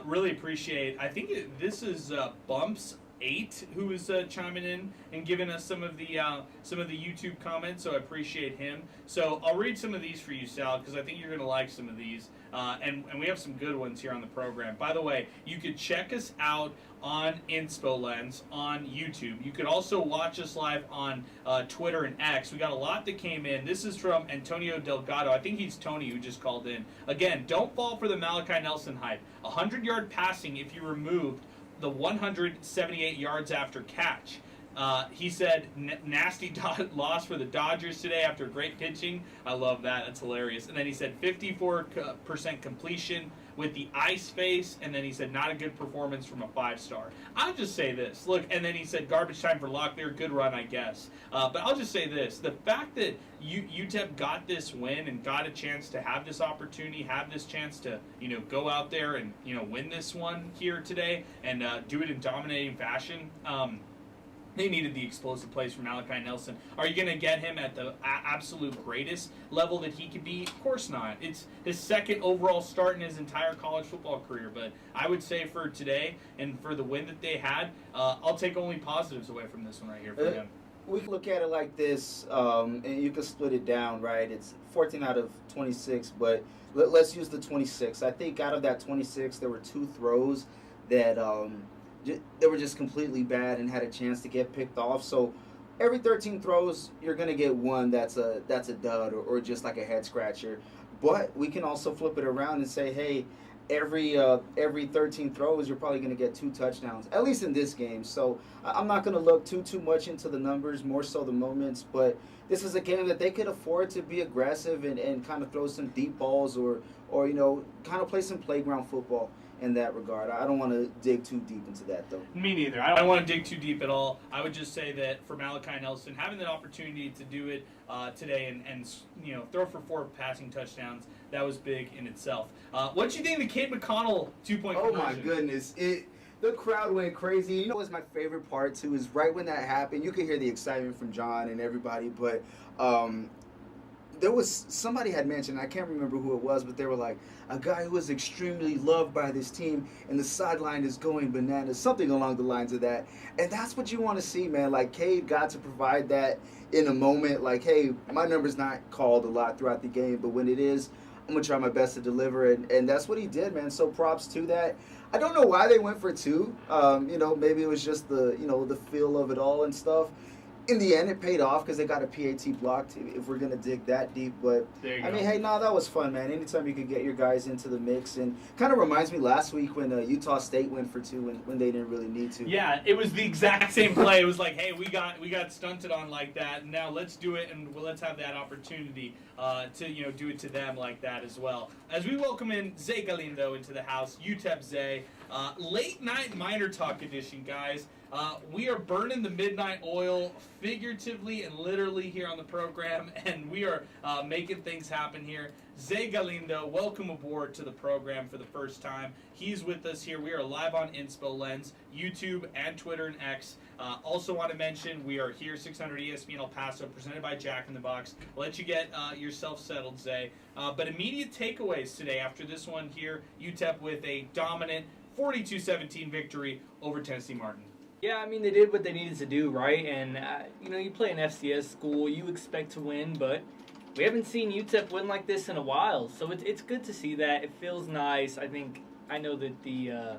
Really appreciate. I think this is Bumps 8 who is chiming in and giving us some of the YouTube comments. So I appreciate him. So I'll read some of these for you, Sal, because I think you're gonna like some of these. And we have some good ones here on the program. By the way, you could check us out on Inspo Lens on YouTube. You could also watch us live on Twitter and X. We got a lot that came in. This is from Antonio Delgado. I think he's Tony who just called in. Again, don't fall for the Malachi Nelson hype. 100-yard passing if you removed the 178 yards after catch. He said, nasty loss for the Dodgers today after great pitching. I love that. That's hilarious. And then he said 54% completion with the ice face. And then he said, not a good performance from a 5-star. I'll just say this. Look, and then he said, garbage time for Locklear. Good run, I guess. But I'll just say this. The fact that UTEP got this win and got a chance to have this opportunity, have this chance to, go out there and, win this one here today and do it in dominating fashion, they needed the explosive plays from Malachi Nelson. Are you going to get him at the absolute greatest level that he could be? Of course not. It's his second overall start in his entire college football career. But I would say for today and for the win that they had, I'll take only positives away from this one right here for him. We can look at it like this, and you can split it down, right? It's 14 out of 26, but let's use the 26. I think out of that 26, there were 2 throws that they were just completely bad and had a chance to get picked off. So every 13 throws, you're going to get one that's a dud or just like a head scratcher. But we can also flip it around and say, hey, every 13 throws, you're probably going to get 2 touchdowns, at least in this game. So I'm not going to look too much into the numbers, more so the moments. But this is a game that they could afford to be aggressive and kind of throw some deep balls or kind of play some playground football in that regard. I don't want to dig too deep into that, though. Me neither. I don't want to dig too deep at all. I would just say that for Malachi Nelson, having the opportunity to do it today and throw for 4 passing touchdowns, that was big in itself. What do you think of the Cade McConnell 2-point conversion? Oh, my goodness. The crowd went crazy. You know what's my favorite part, too, is right when that happened, you could hear the excitement from John and everybody, but there was somebody had mentioned, I can't remember who it was, but they were like, a guy who is extremely loved by this team and the sideline is going bananas, something along the lines of that. And that's what you want to see, man. Like, Cade got to provide that in a moment. Like, hey, my number's not called a lot throughout the game, but when it is, I'm going to try my best to deliver it. And that's what he did, man. So props to that. I don't know why they went for 2. Maybe it was just the feel of it all and stuff. In the end, it paid off because they got a PAT blocked, if we're going to dig that deep. But, I mean, hey, that was fun, man. Anytime you could get your guys into the mix. And kind of reminds me last week when Utah State went for 2 when they didn't really need to. Yeah, it was the exact same play. It was like, hey, we got stunted on like that. Now let's do it, and let's have that opportunity to do it to them like that as well. As we welcome in Zay Calindo into the house, UTEP Zay. Late night Miner Talk edition, guys. We are burning the midnight oil figuratively and literally here on the program, and we are making things happen here. Zay Calindo, welcome aboard to the program for the first time. He's with us here. We are live on Inspo Lens, YouTube, and Twitter and X. Also want to mention we are here, 600 ESPN El Paso, presented by Jack in the Box. I'll let you get yourself settled, Zay. But immediate takeaways today after this one here, UTEP with a dominant 42-17 victory over Tennessee Martin. Yeah, I mean, they did what they needed to do, right? And, you play an FCS school, you expect to win, but we haven't seen UTEP win like this in a while. So it's good to see that. It feels nice. I know that the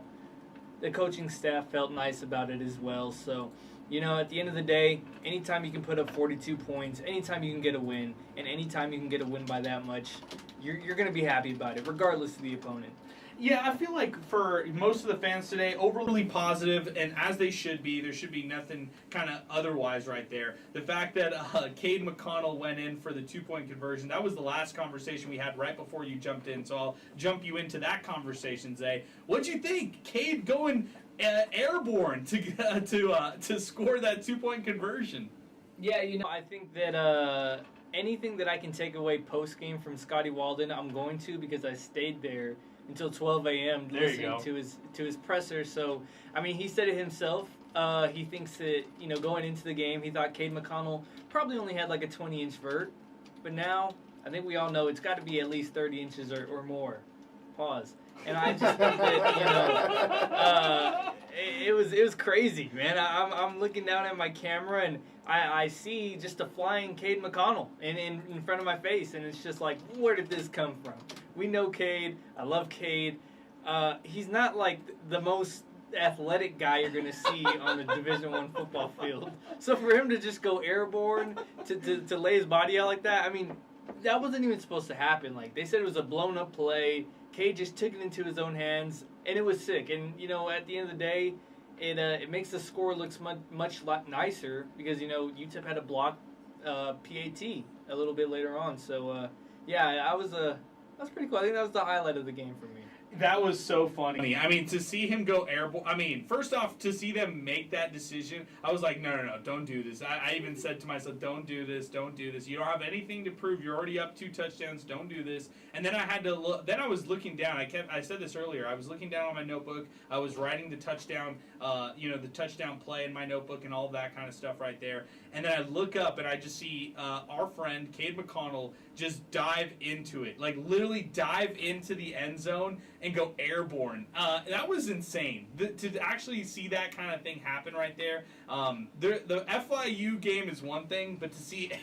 coaching staff felt nice about it as well. So, at the end of the day, anytime you can put up 42 points, anytime you can get a win, and anytime you can get a win by that much, you're going to be happy about it, regardless of the opponent. Yeah, I feel like for most of the fans today, overly positive, and as they should be, there should be nothing kind of otherwise right there. The fact that Cade McConnell went in for the 2-point conversion, that was the last conversation we had right before you jumped in, so I'll jump you into that conversation, Zay. What'd you think? Cade going airborne to score that 2-point conversion. Yeah, I think that anything that I can take away post-game from Scotty Walden, I'm going to, because I stayed there until 12 a.m. listening to his presser. So, I mean, he said it himself. He thinks that, going into the game, he thought Cade McConnell probably only had like a 20-inch vert. But now, I think we all know it's got to be at least 30 inches or more. Pause. And I just think that, it was crazy, man. I'm looking down at my camera, and I see just a flying Cade McConnell in front of my face, and it's just like, where did this come from? We know Cade. I love Cade. He's not like the most athletic guy you're going to see on the Division I football field. So for him to just go airborne, to lay his body out like that, I mean, that wasn't even supposed to happen. Like, they said it was a blown-up play. Cade just took it into his own hands, and it was sick. And, at the end of the day, it makes the score look much nicer because, UTEP had a block PAT a little bit later on. So, that was pretty cool. I think that was the highlight of the game for me. That was so funny. I mean, to see him go airborne. I mean, first off, to see them make that decision, I was like, no, don't do this. I even said to myself, don't do this. You don't have anything to prove. You're already up 2 touchdowns. Don't do this. And then I had to look. Then I was looking down. I said this earlier. I was looking down on my notebook. I was writing the touchdown, the touchdown play in my notebook and all that kind of stuff right there. And then I look up and I just see our friend Cade McConnell just dive into it, like literally dive into the end zone and go airborne. That was insane. To actually see that kind of thing happen right there. The FIU game is one thing, but to see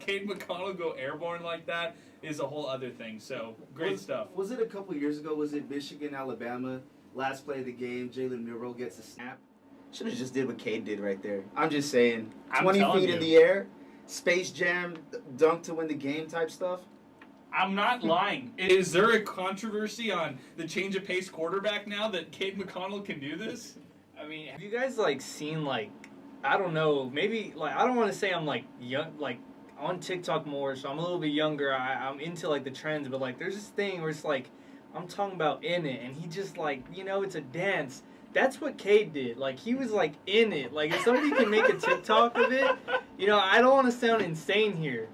Cade McConnell go airborne like that is a whole other thing. So great stuff. Was it a couple years ago? Was it Michigan, Alabama? Last play of the game, Jalen Milroe gets a snap. Should have just did what Cade did right there. I'm just saying, 20 feet in the air, Space Jam, dunk to win the game type stuff. I'm not lying. Is there a controversy on the change of pace quarterback now that Cade McConnell can do this? I mean, have you guys seen I don't know, maybe I don't want to say I'm young, on TikTok more, so I'm a little bit younger. I'm into the trends, but there's this thing where it's I'm talking about in it, and he just it's a dance. That's what Cade did. He was in it. If somebody can make a TikTok of it, I don't want to sound insane here.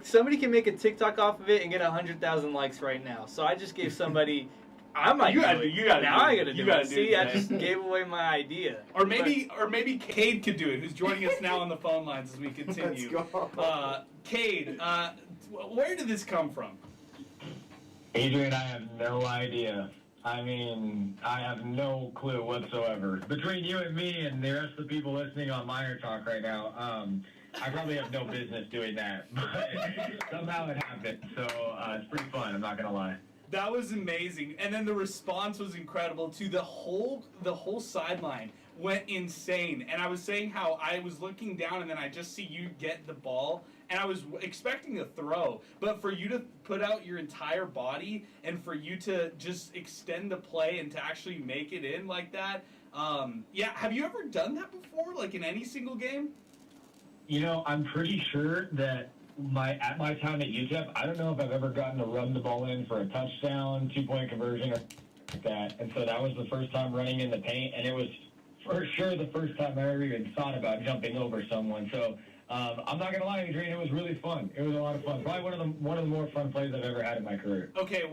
Somebody can make a TikTok off of it and get 100,000 likes right now. So I just gave somebody I might You do gotta it. do- you gotta now do I it. gotta You do gotta it. do See, it, I Zay. just gave away my idea. Or maybe Cade could do it, who's joining us now on the phone lines as we continue. Let's go. Cade, where did this come from? Adrian, I have no idea. I mean, I have no clue whatsoever. Between you and me and the rest of the people listening on MinerTalk right now, I probably have no business doing that, but somehow it happened. So it's pretty fun, I'm not going to lie. That was amazing, and then the response was incredible too. The whole sideline went insane, and I was saying how I was looking down, and then I just see you get the ball, and I was expecting a throw, but for you to put out your entire body and for you to just extend the play and to actually make it in like that, yeah. Have you ever done that before, like in any single game? You know, I'm pretty sure that at my time at UTEP, I don't know if I've ever gotten to run the ball in for a touchdown, 2-point conversion, or like that. And so that was the first time running in the paint, and it was for sure the first time I ever even thought about jumping over someone. So I'm not gonna lie, Adrian, it was really fun. It was a lot of fun. Probably one of the more fun plays I've ever had in my career. Okay,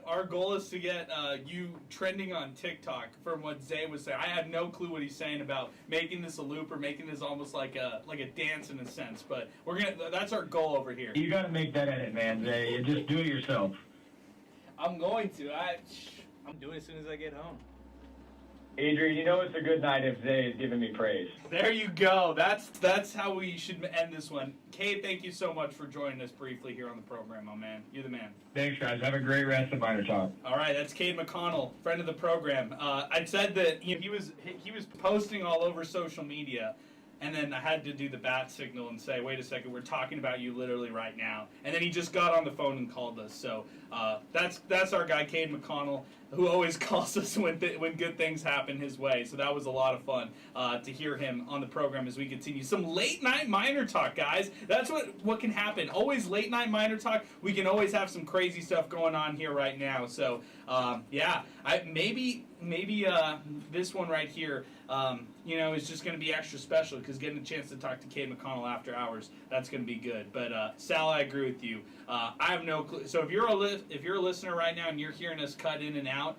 our goal is to get you trending on TikTok from what Zay was saying. I have no clue what he's saying about making this a loop or making this almost like a dance in a sense, but that's our goal over here. You gotta make that edit, man, Zay. Just do it yourself. I'm going to. I'm doing it as soon as I get home. Adrian, you know it's a good night if Zay is giving me praise. There you go. That's how we should end this one. Cade, thank you so much for joining us briefly here on the program, my man. You're the man. Thanks, guys. Have a great rest of MinerTalk. All right, that's Cade McConnell, friend of the program. I said that he was posting all over social media, and then I had to do the bat signal and say, wait a second, we're talking about you literally right now. And then he just got on the phone and called us. So that's our guy, Cade McConnell, who always calls us when good things happen his way. So that was a lot of fun to hear him on the program as we continue. Some late night MinerTalk, guys. That's what can happen. Always late night MinerTalk. We can always have some crazy stuff going on here right now. So yeah, maybe this one right here, is just going to be extra special because getting a chance to talk to Cade McConnell after hours, that's going to be good. But Sal, I agree with you. I have no clue. So if you're a listener right now and you're hearing us cut in and out,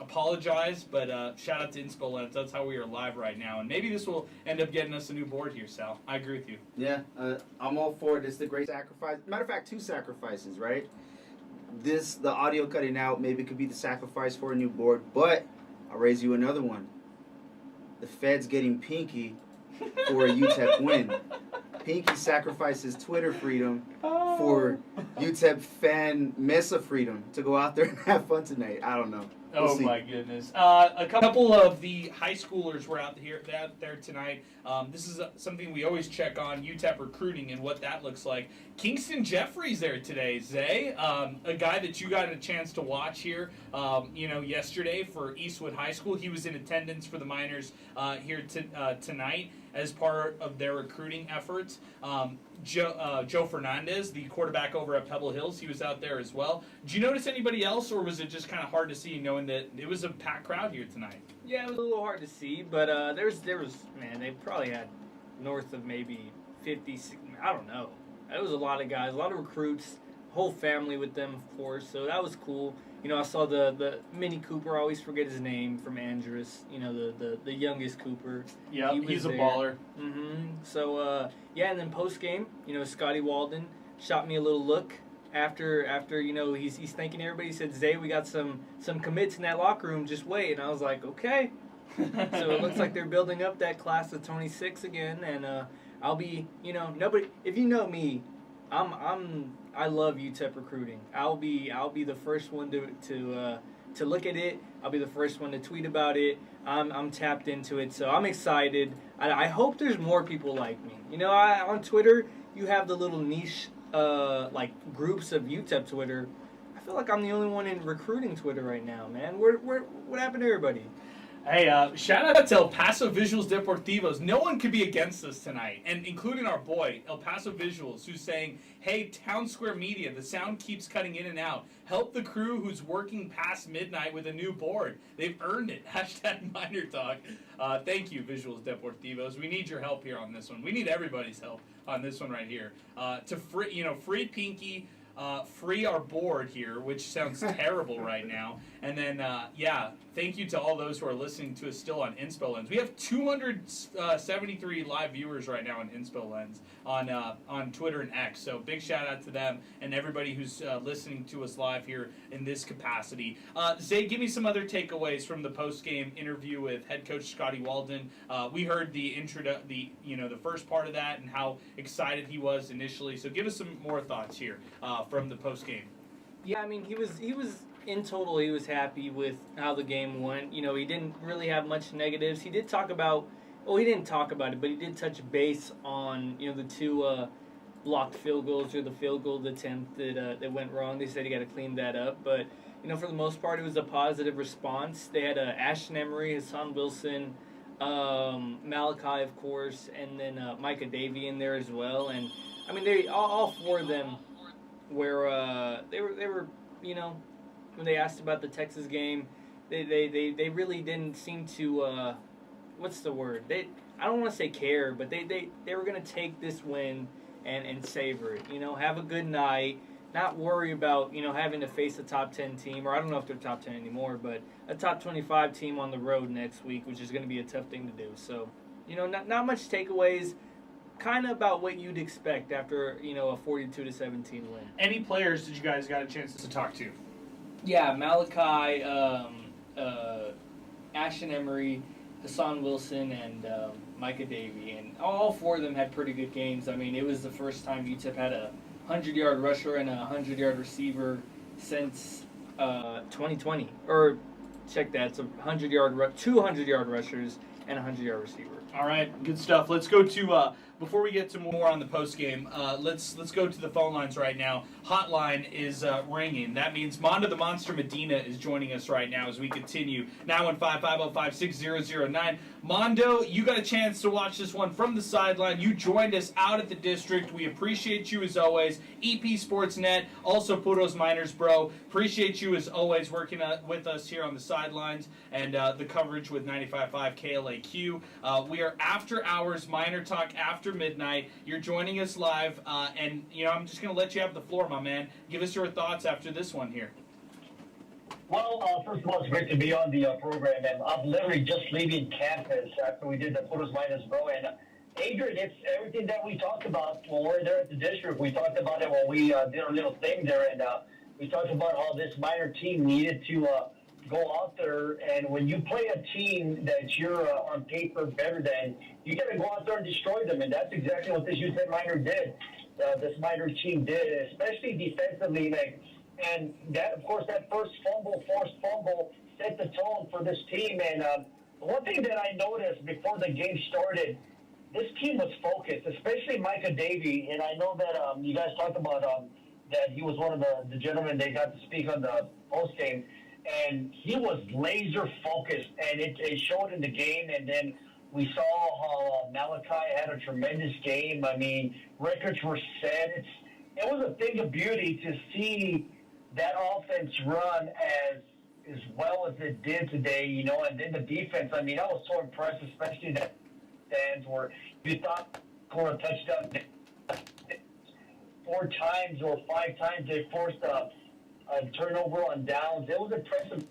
apologize. But shout out to Inspo Lens. That's how we are live right now, and maybe this will end up getting us a new board here, Sal. I agree with you. Yeah, I'm all for it. It's the great sacrifice. Matter of fact, 2 sacrifices, right? The audio cutting out maybe could be the sacrifice for a new board, but I'll raise you another one. The Fed's getting Pinky for a UTEP win. Pinky sacrifices Twitter freedom for UTEP fan Mesa freedom to go out there and have fun tonight. I don't know. We'll see. My goodness. A couple of the high schoolers were out there tonight. This is something we always check on, UTEP recruiting and what that looks like. Kingston Jeffrey's there today, Zay. A guy that you got a chance to watch here, yesterday for Eastwood High School. He was in attendance for the Miners here tonight as part of their recruiting efforts. Joe Fernandez, the quarterback over at Pebble Hills, he was out there as well. Did you notice anybody else, or was it just kind of hard to see knowing that it was a packed crowd here tonight? Yeah, it was a little hard to see, but there was man, they probably had north of maybe 50, I don't know. It was a lot of guys, a lot of recruits, whole family with them, of course, so that was cool. I saw the Mini Cooper, I always forget his name, from Andrus, the youngest Cooper. Yeah, he's a baller. Mm-hmm. So, and then post-game, Scotty Walden shot me a little look after he's thanking everybody. He said, Zay, we got some commits in that locker room, just wait. And I was like, okay. So it looks like they're building up that class of 26 again, and I'll be, nobody, if you know me, I love UTEP recruiting. I'll be the first one to look at it. I'll be the first one to tweet about it. I'm tapped into it, so I'm excited. I hope there's more people like me. On Twitter, you have the little niche groups of UTEP Twitter. I feel like I'm the only one in recruiting Twitter right now, man. What happened to everybody? Hey, shout out to El Paso Visuals Deportivos. No one could be against us tonight, and including our boy, El Paso Visuals, who's saying, hey, Town Square Media, the sound keeps cutting in and out. Help the crew who's working past midnight with a new board. They've earned it. Hashtag MinerTalk. Thank you, Visuals Deportivos. We need your help here on this one. We need everybody's help on this one right here. To free Pinky. free our board here, which sounds terrible right now. And then, thank you to all those who are listening to us still on Inspo Lens. We have 273 live viewers right now on Inspo Lens on Twitter and X. So big shout out to them and everybody who's listening to us live here in this capacity. Zay, give me some other takeaways from the post-game interview with head coach Scotty Walden. We heard the first part of that and how excited he was initially. So give us some more thoughts here from the post-game. Yeah, I mean, he was in total, he was happy with how the game went. You know, he didn't really have much negatives. He did talk about, he didn't talk about it, but he did touch base on, the two blocked field goals or the field goal attempt that went wrong. They said he got to clean that up. But, for the most part, it was a positive response. They had Ashton Emery, Hassan Wilson, Malachi, of course, and then Micah Davey in there as well. And, I mean, they all four of them were they were when they asked about the Texas game, they really didn't seem to what's the word? I don't want to say care, but they were gonna take this win and savor it. Have a good night, not worry about having to face a top 10 team, or I don't know if they're top 10 anymore, but a top 25 team on the road next week, which is going to be a tough thing to do. So not much takeaways. Kind of about what you'd expect after a 42-17 win. Any players did you guys got a chance to talk to? Yeah, Malachi, Ashton Emery, Hassan Wilson, and Micah Davey, and all four of them had pretty good games. I mean, it was the first time UTEP had a 100-yard rusher and a 100-yard receiver since 2020. Or check that, it's 2 100-yard rushers and a 100-yard receiver. All right, good stuff. Let's go to before we get to more on the post game. Let's go to the phone lines right now. Hotline is ringing. That means Mondo the Monster Medina is joining us right now as we continue. Now in 550-56009. Mondo, you got a chance to watch this one from the sideline. You joined us out at the district. We appreciate you as always. EP Sportsnet, also Puros Miners, bro. Appreciate you as always working with us here on the sidelines and the coverage with 95.5 KLAQ. We are after hours, MinerTalk after midnight. You're joining us live, and I'm just going to let you have the floor, my man. Give us your thoughts after this one here. Well, first of all, it's great to be on the program, and I'm literally just leaving campus after we did the Puros Miners, bro. And Adrian, it's everything that we talked about when we were there at the district. We talked about it when we did our little thing there, and we talked about how this minor team needed to go out there, and when you play a team that you're on paper better than, you got to go out there and destroy them, and that's exactly what this UTEP minor did. This minor team did, especially defensively, and that, of course, that forced fumble, set the tone for this team. And one thing that I noticed before the game started, this team was focused, especially Micah Davey. And I know that you guys talked about that he was one of the gentlemen they got to speak on the post game, and he was laser focused, and it showed in the game. And then we saw how Malachi had a tremendous game. I mean, records were set. It was a thing of beauty to see that offense run as well as it did today, and then the defense. I mean, I was so impressed, especially that stands where you thought score a touchdown 4 times or 5 times they forced a turnover on downs. It was impressive.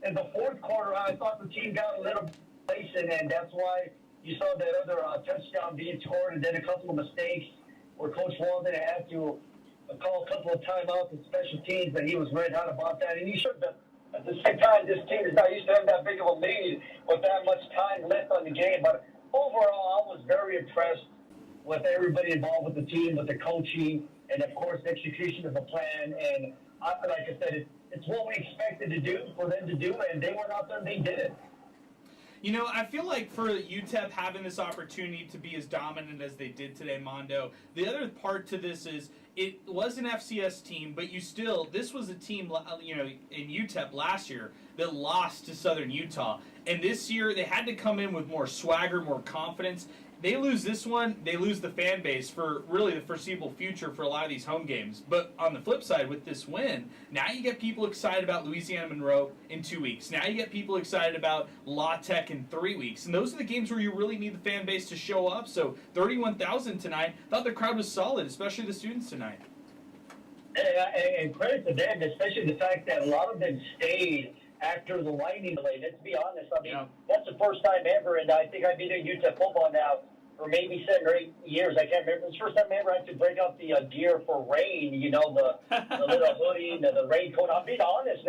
In the fourth quarter, I thought the team got a little complacent, and that's why you saw that other touchdown being scored, and then a couple of mistakes where Coach Walden had to call a couple of timeouts and special teams, and he was red hot about that. And he should have. At the same time, this team is not used to having that big of a lead with that much time left on the game. But overall, I was very impressed with everybody involved with the team, with the coaching, and of course, the execution of the plan. And like I said, it's what we expected to do for them to do, and they went out there and they did it. I feel like for UTEP having this opportunity to be as dominant as they did today, Mondo, the other part to this is it was an FCS team, but this was a team, in UTEP last year that lost to Southern Utah. And this year they had to come in with more swagger, more confidence. they lose this one, they lose the fan base for really the foreseeable future for a lot of these home games. But on the flip side, with this win, now you get people excited about Louisiana Monroe in 2 weeks. Now you get people excited about La Tech in 3 weeks. And those are the games where you really need the fan base to show up. So 31,000 tonight. Thought the crowd was solid, especially the students tonight. And credit to them, especially the fact that a lot of them stayed after the lightning delay. Let's be honest. I mean, that's the first time ever, and I think I've been in UTEP football now for maybe 7 or 8 years. I can't remember. It's the first time ever I had to break out the gear for rain. You know, the little hoodie, the raincoat. I'm being honest.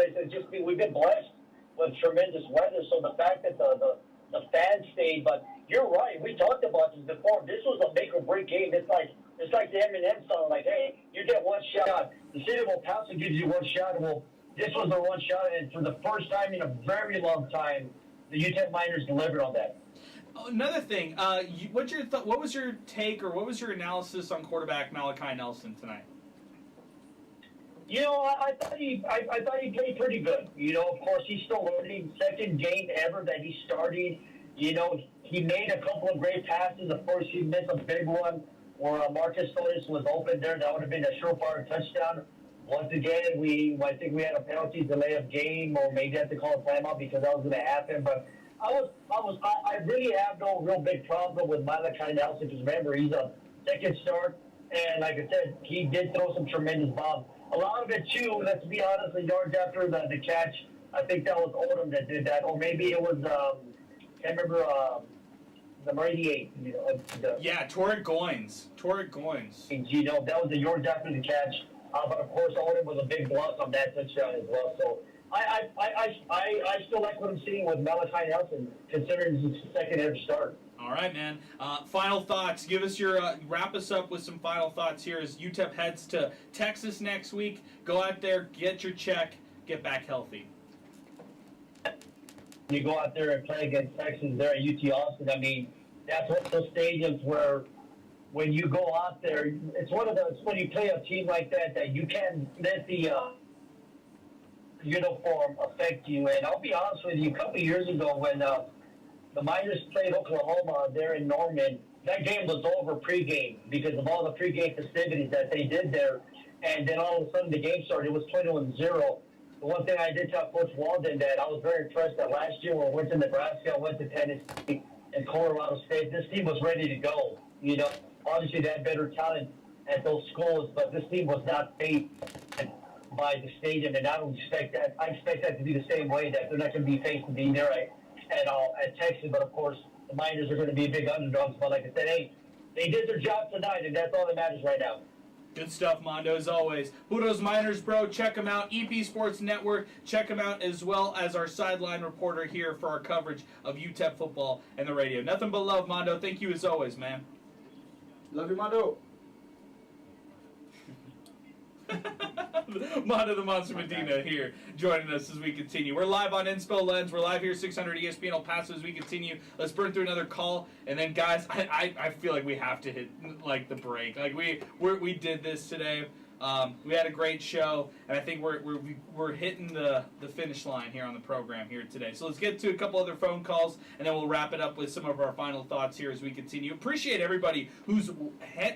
We've been blessed with tremendous weather. So the fact that the fans stayed, but you're right. We talked about this before. This was a make or break game. It's like the M&M song. Like, hey, you get one shot. The city of Paso gives you one shot. Well, this was the one shot, and for the first time in a very long time, the UTEP Miners delivered on that. Another thing, what was your take or what was your analysis on quarterback Malachi Nelson tonight? You know, I thought he played pretty good. You know, of course, he's still learning. Second game ever that he's starting. You know, he made a couple of great passes. Of course, he missed a big one where Montes was open there. That would have been a surefire touchdown. Once again, I think we had a penalty delay of game, or maybe have to call a timeout because that was going to happen. But I really have no real big problem with Malachi Nelson because remember, he's a second start, and like I said, he did throw some tremendous bombs. A lot of it too, let's be honest, the yards after the catch, I think that was Odom that did that, or maybe it was can't remember number 88. You know, Torrid Goins. You know, that was the yards after the catch. But of course, Odom was a big block on that touchdown as well. So I still like what I'm seeing with Malachi Nelson, considering his second ever start. All right, man. Final thoughts. Give us your wrap us up with some final thoughts here as UTEP heads to Texas next week. Go out there, get your check, get back healthy. You go out there and play against Texas there at UT Austin. I mean, that's one of those stadiums where when you go out there, it's one of those when you play a team like that you can't let the uniform affect you. And I'll be honest with you, a couple of years ago when the Miners played Oklahoma there in Norman, that game was over pregame because of all the pregame festivities that they did there. And then all of a sudden the game started. It was 21-0. The one thing I did tell Coach Walden that I was very impressed that last year when we went to Nebraska, went to Tennessee and Colorado State, this team was ready to go. You know, obviously they had better talent at those schools, but this team was not faced by the stadium, and I don't expect that. I expect that to be the same way, that they're not going to be faced to be there at Texas, but of course the Miners are going to be big underdogs. But like I said, hey, they did their job tonight, and that's all that matters right now. Good stuff, Mondo, as always. Budos Miners, bro. Check them out. EP Sports Network. Check them out as well as our sideline reporter here for our coverage of UTEP football and the radio. Nothing but love, Mondo. Thank you as always, man. Love you, Mondo. Mondo the Monster Medina here joining us as we continue. We're live on Inspo Lens. We're live here 600 ESPN El Paso as we continue. Let's burn through another call, and then guys, I feel like we have to hit like the break. Like we did this today. We had a great show, and I think we're hitting the finish line here on the program here today. So let's get to a couple other phone calls, and then we'll wrap it up with some of our final thoughts here as we continue. Appreciate everybody who's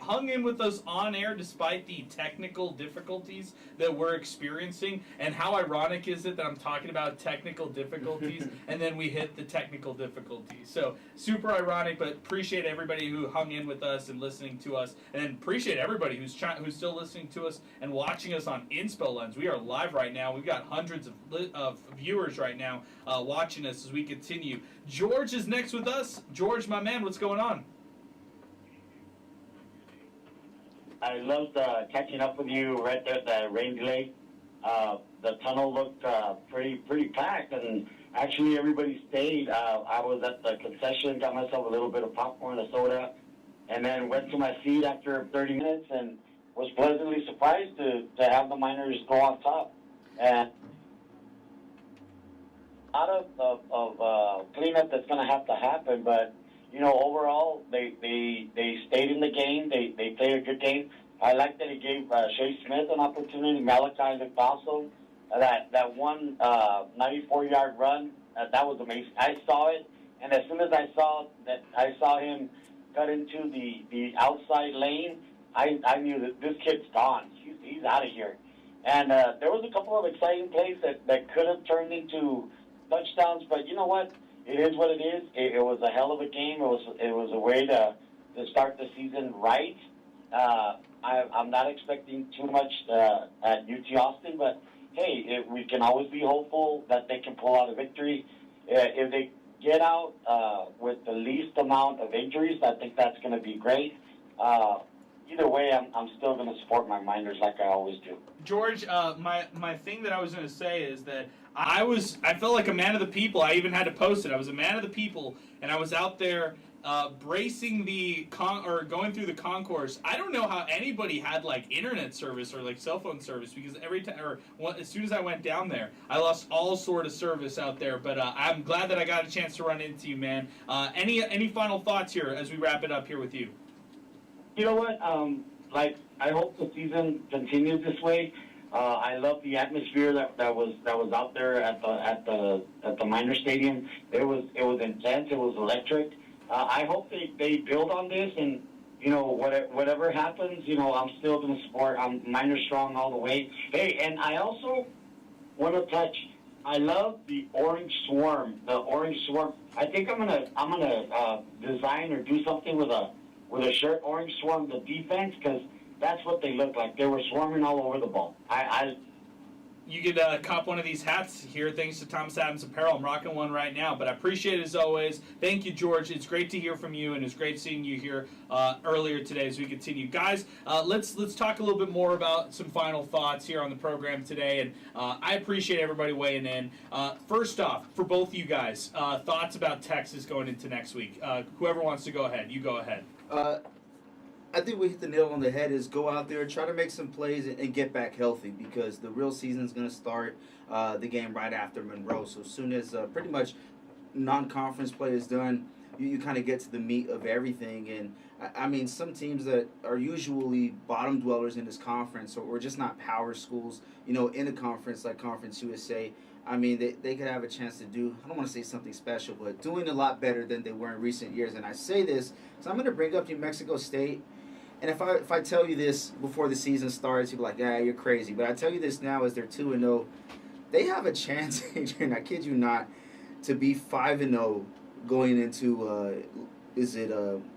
hung in with us on air despite the technical difficulties that we're experiencing. And how ironic is it that I'm talking about technical difficulties, and then we hit the technical difficulties. So super ironic, but appreciate everybody who hung in with us and listening to us, and then appreciate everybody who's still listening to us and watching us on Inspo Lens. We are live right now. We've got hundreds of viewers right now watching us as we continue. George is next with us. George, my man, what's going on? I loved catching up with you right there at the rain delay. The tunnel looked pretty packed, and actually everybody stayed. I was at the concession, got myself a little bit of popcorn, a soda, and then went to my seat after 30 minutes and was pleasantly surprised to have the Miners go on top. And a lot of cleanup that's going to have to happen, but, you know, overall, they stayed in the game. They played a good game. I like that he gave Shea Smith an opportunity, Malachi Paso, that one 94-yard run. That was amazing. I saw it, and as soon as I saw him got into the outside lane, I knew that this kid's gone. He's out of here. And there was a couple of exciting plays that could have turned into touchdowns, but you know what? It is what it is. It was a hell of a game. It was a way to start the season right. I'm not expecting too much at UT Austin, but hey, we can always be hopeful that they can pull out a victory. If they get out with the least amount of injuries, I think that's going to be great. Either way, I'm still going to support my Miners like I always do. George, my thing that I was going to say is that I felt like a man of the people. I even had to post it. I was a man of the people, and I was out there bracing going through the concourse. I don't know how anybody had like internet service or like cell phone service, because every time as soon as I went down there, I lost all sort of service out there. But I'm glad that I got a chance to run into you, man. Any final thoughts here as we wrap it up here with you? You know what? I hope the season continues this way. I love the atmosphere that was out there at the Miner Stadium. It was intense. It was electric. I hope they build on this, and whatever happens, I'm still going to support. I'm Miner strong all the way. Hey, and I also want to touch. I love the orange swarm. The orange swarm. I think I'm gonna design or do something with a shirt, orange swarm, the defense, because that's what they look like. They were swarming all over the ball. You could cop one of these hats here thanks to Thomas Adams Apparel. I'm rocking one right now, but I appreciate it as always. Thank you, George. It's great to hear from you, and it's great seeing you here earlier today as we continue. Guys, let's talk a little bit more about some final thoughts here on the program today, and I appreciate everybody weighing in. First off, for both of you guys, thoughts about Texas going into next week. Whoever wants to go ahead, you go ahead. I think we hit the nail on the head is go out there, try to make some plays, and get back healthy, because the real season is going to start the game right after Monroe. So as soon as pretty much non-conference play is done, you kind of get to the meat of everything. And, I mean, some teams that are usually bottom dwellers in this conference or just not power schools, in a conference like Conference USA, I mean, they could have a chance to do, I don't want to say something special, but doing a lot better than they were in recent years. And I say this, so I'm going to bring up New Mexico State. And if I tell you this before the season starts, you'll be like, yeah, you're crazy. But I tell you this now as they're 2-0. They have a chance, Adrian, I kid you not, to be 5-0 going into,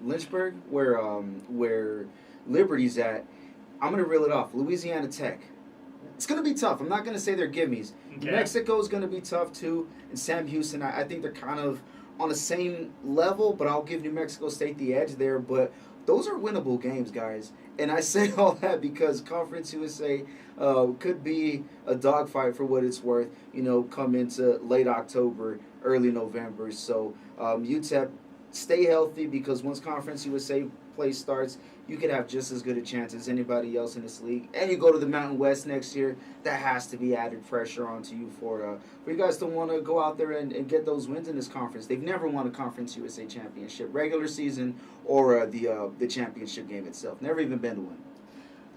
Lynchburg, where Liberty's at. I'm going to reel it off. Louisiana Tech. It's going to be tough. I'm not going to say they're gimmies. Okay. Mexico's going to be tough, too. And Sam Houston, I think they're kind of on the same level, but I'll give New Mexico State the edge there. But those are winnable games, guys. And I say all that because Conference USA could be a dogfight for what it's worth, come into late October, early November. So UTEP, stay healthy, because once Conference USA play starts, you could have just as good a chance as anybody else in this league. And you go to the Mountain West next year, that has to be added pressure onto you for you guys to want to go out there and get those wins in this conference. They've never won a Conference USA championship, regular season or the championship game itself. Never even been to one.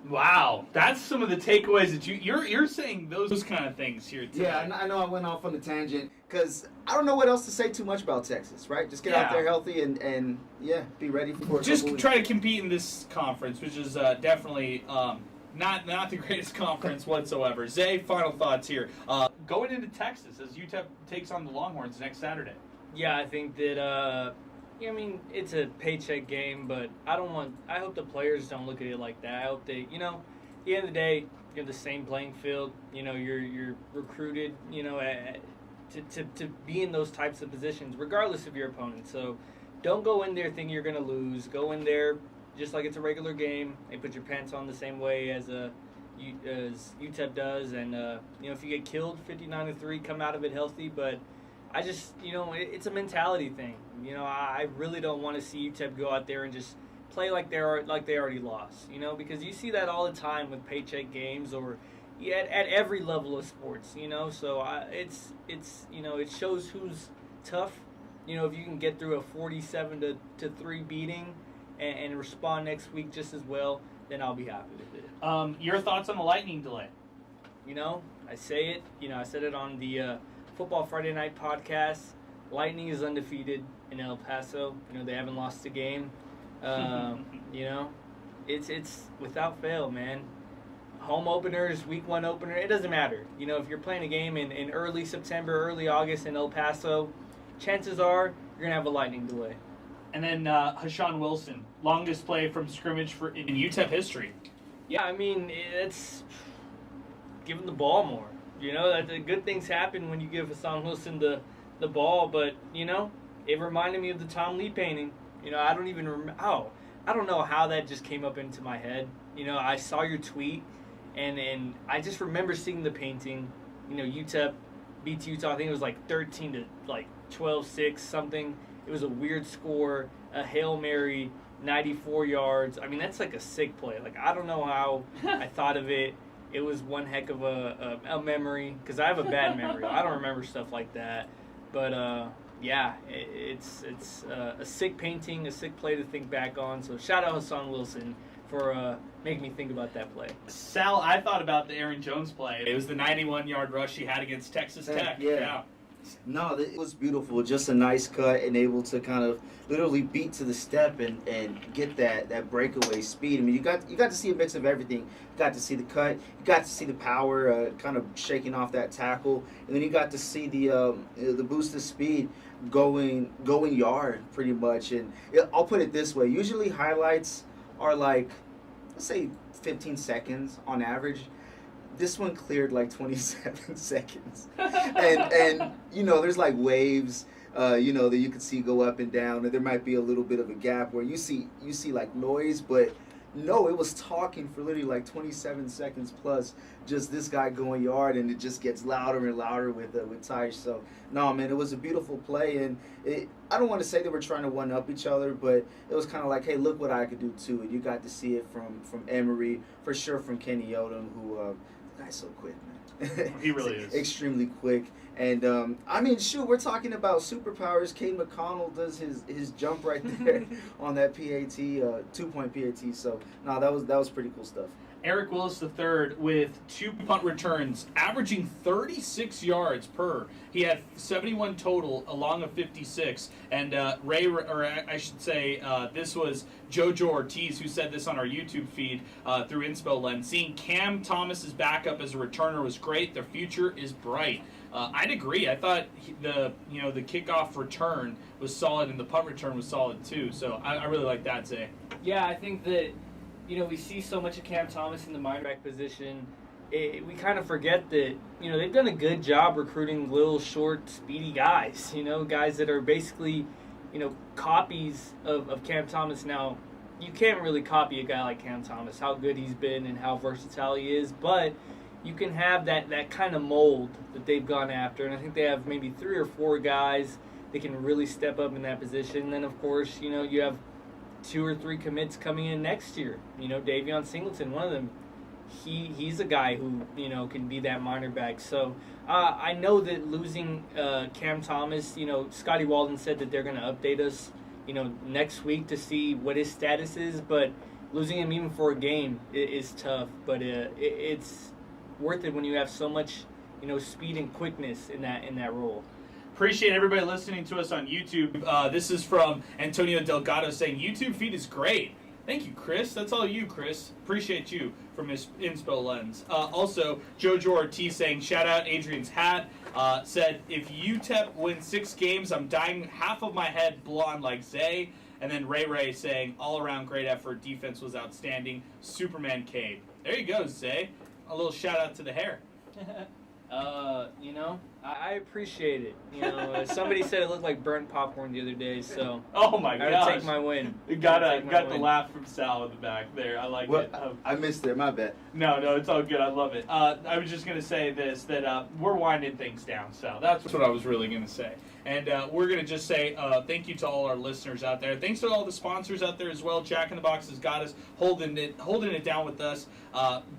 Wow, that's some of the takeaways that you're saying those kind of things here today. Yeah, I know I went off on a tangent because I don't know what else to say too much about Texas, right? Just get out there healthy and be ready for it. Just try to compete in this conference, which is definitely not the greatest conference whatsoever. Zay, final thoughts here. Going into Texas as UTEP takes on the Longhorns next Saturday. Yeah, I think that it's a paycheck game, but I hope the players don't look at it like that. I hope they, at the end of the day, you're the same playing field. You're recruited, to be in those types of positions, regardless of your opponent. So don't go in there thinking you're going to lose. Go in there just like it's a regular game. They put your pants on the same way as UTEP does. And, if you get killed 59-3, come out of it healthy. But I just, it's a mentality thing. I really don't want to see UTEP go out there and just play like they already lost. Because you see that all the time with paycheck games or at every level of sports. So it shows who's tough. If you can get through a 47-3 beating and respond next week just as well, then I'll be happy with it. Your thoughts on the Lightning delay? I say it. I said it on the Football Friday Night podcast. Lightning is undefeated in El Paso. They haven't lost a game. You know, it's without fail, man. Home openers, week 1 opener, it doesn't matter. You know, if you're playing a game in early September, early August in El Paso, chances are you're going to have a lightning delay. And then Hashawn Wilson, longest play from scrimmage in UTEP history. Yeah, I mean, it's give him the ball more. You know, that the good things happen when you give Hassan Wilson the ball, but, you know, it reminded me of the Tom Lee painting. You know, I don't even I don't know how that just came up into my head. You know, I saw your tweet, and I just remember seeing the painting. You know, UTEP beats Utah. I think it was like 13 to like 12-6 something. It was a weird score, a Hail Mary, 94 yards. I mean, that's like a sick play. Like, I don't know how I thought of it. It was one heck of a memory, because I have a bad memory. I don't remember stuff like that. But, yeah, it's a sick painting, a sick play to think back on. So shout out Hassan Wilson for making me think about that play. Sal, I thought about the Aaron Jones play. It was the 91-yard rush he had against Texas Tech. Yeah. No, it was beautiful. Just a nice cut and able to kind of literally beat to the step and get that breakaway speed. I mean, you got to see a mix of everything. You got to see the cut. You got to see the power, kind of shaking off that tackle, and then you got to see the boost of speed going yard pretty much. And I'll put it this way: usually highlights are like, let's say 15 seconds on average. This one cleared like 27 seconds. And you know, there's like waves, you know, that you can see go up and down, and there might be a little bit of a gap where you see like noise, but no, it was talking for literally like 27 seconds plus, just this guy going yard, and it just gets louder and louder with Tysh. So no, man, it was a beautiful play, and I don't want to say they were trying to one up each other, but it was kind of like, hey, look what I could do too. And you got to see it from Emery, for sure, from Kenny Odom, who the guy's so quick, man. He really is extremely quick. And I mean, shoot, we're talking about superpowers. Cade McConnell does his jump right there on that PAT, 2-point PAT. So no, that was pretty cool stuff. Eric Willis III with 2 punt returns, averaging 36 yards per. He had 71 total, along of 56. And this was Jojo Ortiz who said this on our YouTube feed through Inspo Lens. Seeing Cam Thomas's backup as a returner was great. Their future is bright. I'd agree. I thought the kickoff return was solid and the punt return was solid too. So I really like that, Zay. Yeah, I think that, you know, we see so much of Cam Thomas in the minor back position. We kind of forget that, you know, they've done a good job recruiting little, short, speedy guys. You know, guys that are basically, you know, copies of Cam Thomas. Now, you can't really copy a guy like Cam Thomas, how good he's been and how versatile he is, but you can have that kind of mold that they've gone after. And I think they have maybe 3 or 4 guys that can really step up in that position. And then, of course, you know, you have 2 or 3 commits coming in next year. You know, Davion Singleton, one of them, he's a guy who, you know, can be that minor back. So I know that losing Cam Thomas, you know, Scotty Walden said that they're going to update us, you know, next week to see what his status is. But losing him even for a game is tough. But it's worth it when you have so much, you know, speed and quickness in that role. Appreciate everybody listening to us on YouTube. This is from Antonio Delgado saying, YouTube feed is great. Thank you, Chris. That's all you, Chris. Appreciate you from his Inspo Lens. Also, Jojo Ortiz saying, shout out Adrian's hat. Said, if UTEP wins 6 games, I'm dyeing half of my head blonde like Zay. And then Ray saying, all around great effort. Defense was outstanding. Superman Cade. There you go, Zay. A little shout out to the hair. You know, I appreciate it. You know, somebody said it looked like burnt popcorn the other day, so oh my gosh, gotta take my win. Got the laugh from Sal in the back there. I like it. I missed it. My bad. No, it's all good. I love it. I was just gonna say this, that we're winding things down, Sal. That's what I was really gonna say. And we're going to just say thank you to all our listeners out there. Thanks to all the sponsors out there as well. Jack in the Box has got us holding it down with us.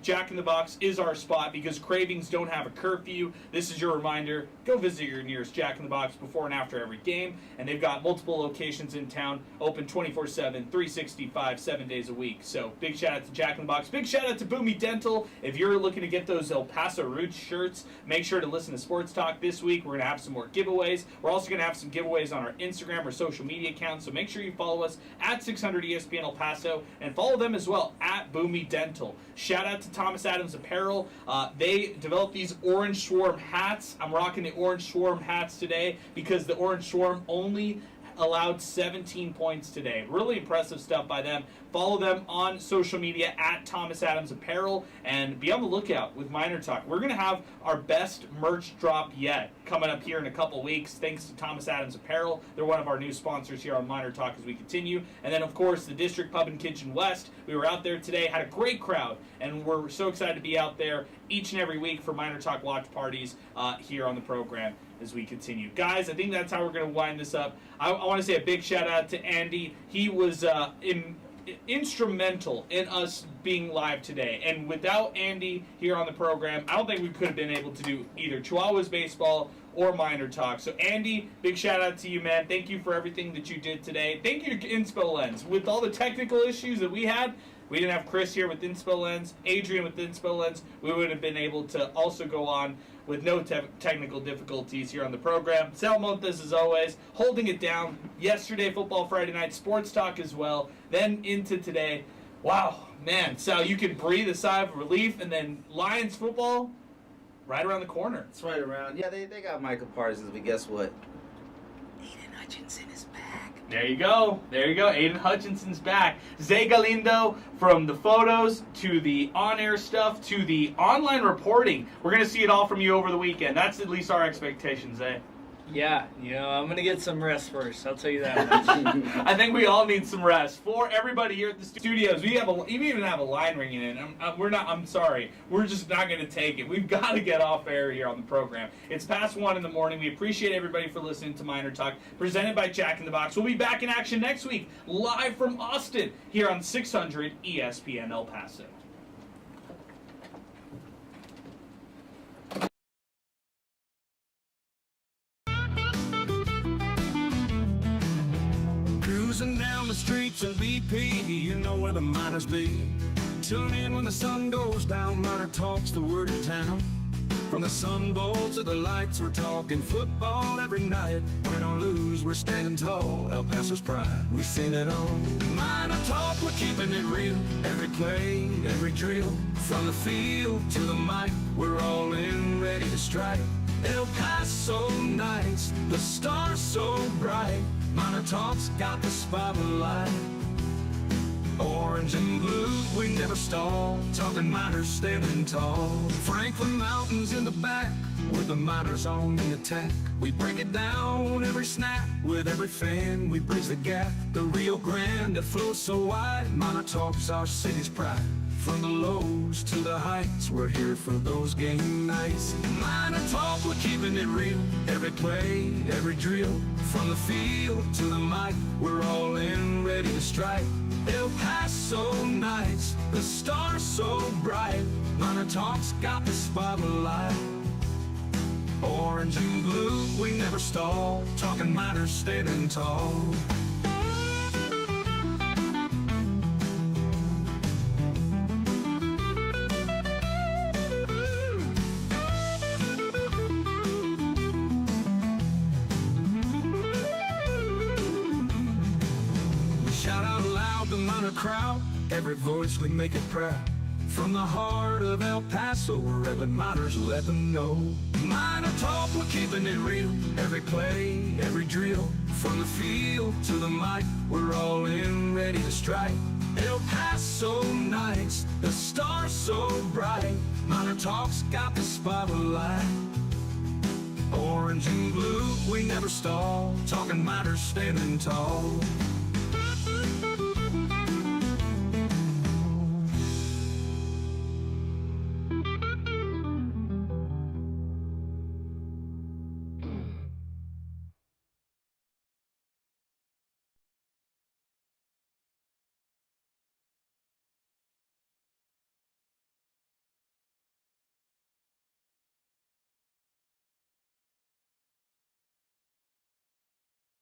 Jack in the Box is our spot because cravings don't have a curfew. This is your reminder reminder, go visit your nearest Jack in the Box before and after every game. And they've got multiple locations in town, open 24/7, 365, 7 days a week. So big shout out to Jack in the Box. Big shout out to Boomy Dental. If you're looking to get those El Paso Roots shirts, make sure to listen to Sports Talk this week. We're going to have some more giveaways. We're also going to have some giveaways on our Instagram or social media accounts. So make sure you follow us at 600 ESPN El Paso and follow them as well at Boomy Dental. Shout out to Thomas Adams Apparel. They developed these Orange Swarm hats. I'm rocking the Orange Swarm hats today because the Orange Swarm only allowed 17 points today. Really impressive stuff by them. Follow them on social media at Thomas Adams Apparel and be on the lookout with MinerTalk. We're going to have our best merch drop yet coming up here in a couple weeks thanks to Thomas Adams Apparel. They're one of our new sponsors here on MinerTalk as we continue. And then, of course, the District Pub and Kitchen West. We were out there today, had a great crowd, and we're so excited to be out there each and every week for MinerTalk watch parties here on the program as we continue. Guys, I think that's how we're going to wind this up. I want to say a big shout out to Andy. He was instrumental in us being live today. And without Andy here on the program, I don't think we could have been able to do either Chihuahuas baseball or MinerTalk. So Andy, big shout out to you, man. Thank you for everything that you did today. Thank you to Inspo Lens. With all the technical issues that we had, we didn't have Chris here with Inspo Lens, Adrian with Inspo Lens. We would have been able to also go on with no technical difficulties here on the program. Sal Montes, as always, holding it down. Yesterday, Football Friday Night, Sports Talk as well. Then into today. Wow, man. Sal, you can breathe a sigh of relief. And then Lions football right around the corner. It's right around. Yeah, they got Michael Parsons, but guess what? Aiden Hutchinson is back. There you go. There you go. Aiden Hutchinson's back. Zay Calindo, from the photos to the on-air stuff to the online reporting. We're going to see it all from you over the weekend. That's at least our expectations, Zay. Yeah, I'm going to get some rest first. I'll tell you that much. I think we all need some rest. For everybody here at the studios, we even have a line ringing in. I'm sorry. We're just not going to take it. We've got to get off air here on the program. It's past 1 in the morning. We appreciate everybody for listening to MinerTalk, presented by Jack in the Box. We'll be back in action next week, live from Austin, here on 600 ESPN El Paso. Cruising down the streets of BP, you know where the miners be. Tune in when the sun goes down, MinerTalk's the word of town. From the Sun Bowl to the lights, we're talking football every night. Win or lose, we're standing tall, El Paso's pride, we've seen it all. MinerTalk, we're keeping it real, every play, every drill. From the field to the mic, we're all in, ready to strike. El Paso nights, the stars so bright. MinerTalk's got the spotlight. Orange and blue, we never stall. Talking miners standing tall. Franklin Mountains in the back, with the miners on the attack. We break it down every snap. With every fan, we bridge the gap. The Rio Grande that flows so wide. MinerTalk's our city's pride. From the lows to the heights, we're here for those game nights. MinerTalk, we're keeping it real. Every play, every drill. From the field to the mic, we're all in, ready to strike. El Paso nights, the stars so bright. MinerTalk's got the spotlight. Orange and blue, we never stall. Talking miners standing tall. Crowd, every voice we make it proud. From the heart of El Paso, wherever miners let them know. MinerTalk, we're keeping it real. Every play, every drill. From the field to the mic, we're all in, ready to strike. El Paso nights, the stars so bright. MinerTalk's got the spotlight. Orange and blue, we never stall. Talking miners standing tall.